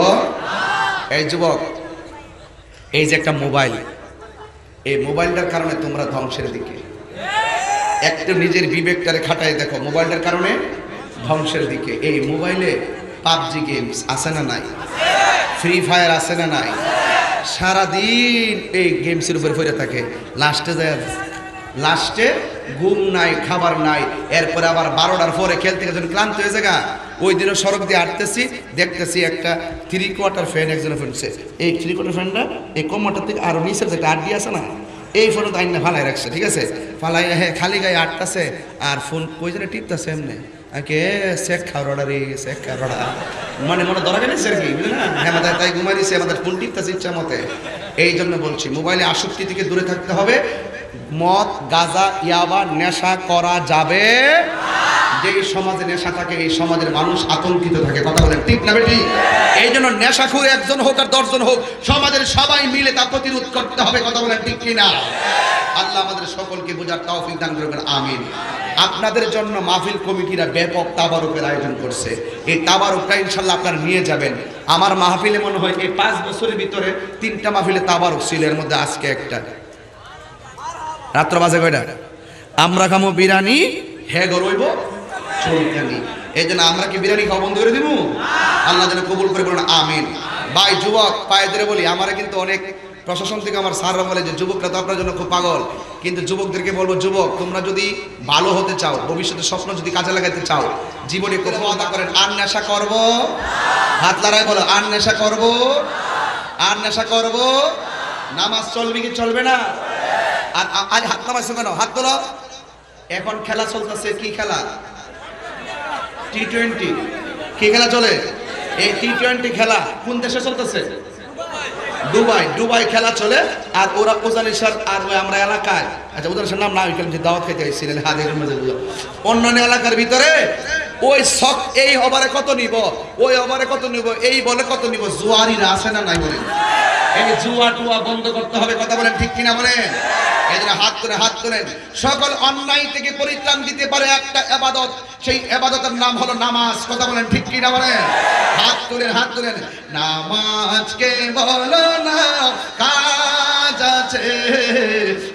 এই যুবক, এই যে একটা মোবাইল, এই মোবাইলটার কারণে তোমরা ধ্বংসের দিকে। একটু নিজের বিবেকটারে খাটায় দেখো, মোবাইলটার কারণে ধ্বংসের দিকে। এই মোবাইলে পাবজি গেমস আছে না নাই? ফ্রি ফায়ার আছে না নাই? সারাদিন এই গেমসের উপরে পড়ে থাকে, লাস্টে ঘুম নাই, খাবার নাই, এরপরে আবার 12টার পরে খেলতে গেছেন, ক্লান্ত হয়ে জায়গা। ওই দিনও সড়ক দিয়ে হাঁটতেছি, দেখতেছি একটা 3/4 ফ্যান একজনে ফেলছে। এই 3/4 ফ্যানটা এই কমরটার থেকে আরো নিচের যে আড্ডি আছে না, এই ফোনটা তো আইন ফালাই রাখছে, ঠিক আছে, ফালাই হ্যাঁ খালি গায়ে আটটাছে আর ফোন কই যেন টিপতেছে এমনি আগে শেখ খাওয়াটা রে, শেখ খাওয়াটা মানে মনে ধরা গেছে আর কি, বুঝলি না? হ্যাঁ আমাদের তাই ঘুমাই দিচ্ছে, আমাদের ফোন টিপতেছে ইচ্ছা মতে। এই জন্য বলছি মোবাইলে আসক্তি থেকে দূরে থাকতে হবে। মদ, গাঁজা, ইয়াবা নেশা করা যাবে। যেই সমাজে নেশা থাকে এই সমাজের মানুষ আতঙ্কিত থাকে। কথা বলেন ঠিক না বেটি? এই জন্য নেশাখোর একজন হোক আর 10 জন হোক, সমাজের সবাই মিলে তা প্রতিরোধ করতে হবে। কথা বলেন ঠিক কিনা? আল্লাহ আমাদের সকলকে বোঝার তৌফিক দান করবেন, আমিন। আপনাদের জন্য মাহফিল কমিটিরা ব্যাপক তাবারুকের আয়োজন করছে। এই তাবারুকটা ইনশাআল্লাহ আপনারা নিয়ে যাবেন। আমার মাহফিলে মনে হয় এই 5 বছরের ভিতরে 3টা মাহফিলে তাবারুক ছিল, এর মধ্যে আজকে একটা। রাত্র বাজে কয়টা? আমরা খামো বিরিয়ানি, হে গরইব চলকানি। এই জন্য আমরা কি বিরিয়ানি খাওয়া বন্ধ করে দিব? আল্লাহ যেন কবুল করে বলুন, আমিন। ভাই যুবক পায়ে ধরে বলি, আমারে কিন্তু অনেক প্রশাসন থেকে আমার স্যাররা বলে যে যুবকরা তো আপনার জন্য খুব পাগল, কিন্তু যুবকদেরকে বলবো, যুবক তোমরা যদি ভালো হতে চাও, ভবিষ্যতের স্বপ্ন যদি কাজে লাগাতে চাও, জীবনে খুব ওয়াদা করেন আর নেশা করব, হাত লড়াই বলো, আর নেশা করব, আর নেশা করব। নামাজ চলবে কি চলবে না? আর আজ হাত নামাইছো কেন? হাত তোলো। এখন খেলা চলতেছে, কি খেলা? টি20। কি খেলা চলে? এই টি20 খেলা কোন দেশে চলতেছে? দুবাই। দুবাই খেলা চলে। আর ওরা উজানিসার আর আমরা এলাকায়, আচ্ছা উজানিসার নাম না, ওইখানে যে দাওয়াত খেতে এসেছিলেন হাদিসের মধ্যে, অন্যান্য এলাকার ভিতরে ওই সব এই ওভারে কত নিব, ওই ওভারে কত নিব, এই বলে কত নিব, জুয়ারিরা আছে না নাই বলেন? এই জুয়া টুয়া বন্ধ করতে হবে। কথা বলেন ঠিক কিনা বলেন? এই জন্য হাত তুলে হাত তোলেন। সকল অন্যায় থেকে পরিত্রাণ দিতে পারে একটা ইবাদত, সেই ইবাদতের নাম হলো নামাজ। কথা বলেন ঠিক কিনা বলেন? হাত তুলেন, হাত তুলেন। নামাজকে বলো না কাজ আছে,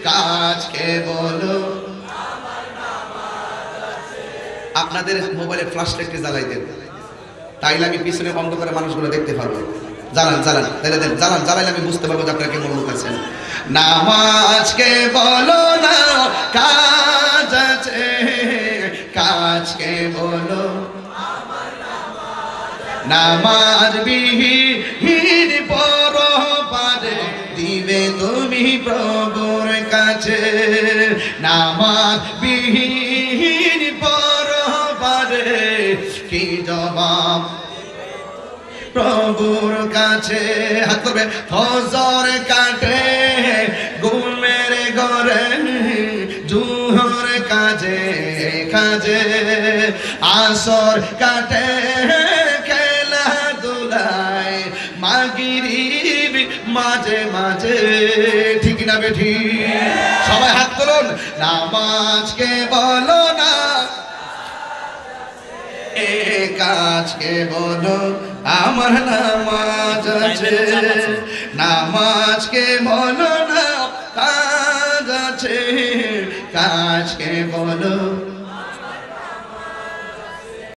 কাজকে বলো। আপনাদের মোবাইলে ফ্ল্যাশ লাইটটি জ্বালাই দেন, তাইলে আমি পিছনে বন্ধ করে মানুষগুলো দেখতে পারবো। জ্বালান জ্বালান, তাইলে দেন, জ্বালান, জ্বালাইলে আমি বুঝতে পারবো যে আপনারা কেমন লোক আছেন। নামাজকে বলো না কাজ আছে, কাজকে বলো। নামাজ বিহীন পরপারে দিবে তুমি প্রভুর কাছে। নামাজ বিহীন পরপারে কি জবাব প্রভুর কাছে? হাত করবে। ফজর কাটে ঘুমের ঘরে, জুহর কাজে কাজে, আসর কাটে খেলা দুলায়, মাগরিব মাঝে মাঝে। ঠিক না বেঠি? সবাই হাত তুলুন। নামাজকে বলো না এ কাজকে বলো, আমার নামাজ আছে। নামাজকে বলো না কাজ আছে, কাজকে বলো।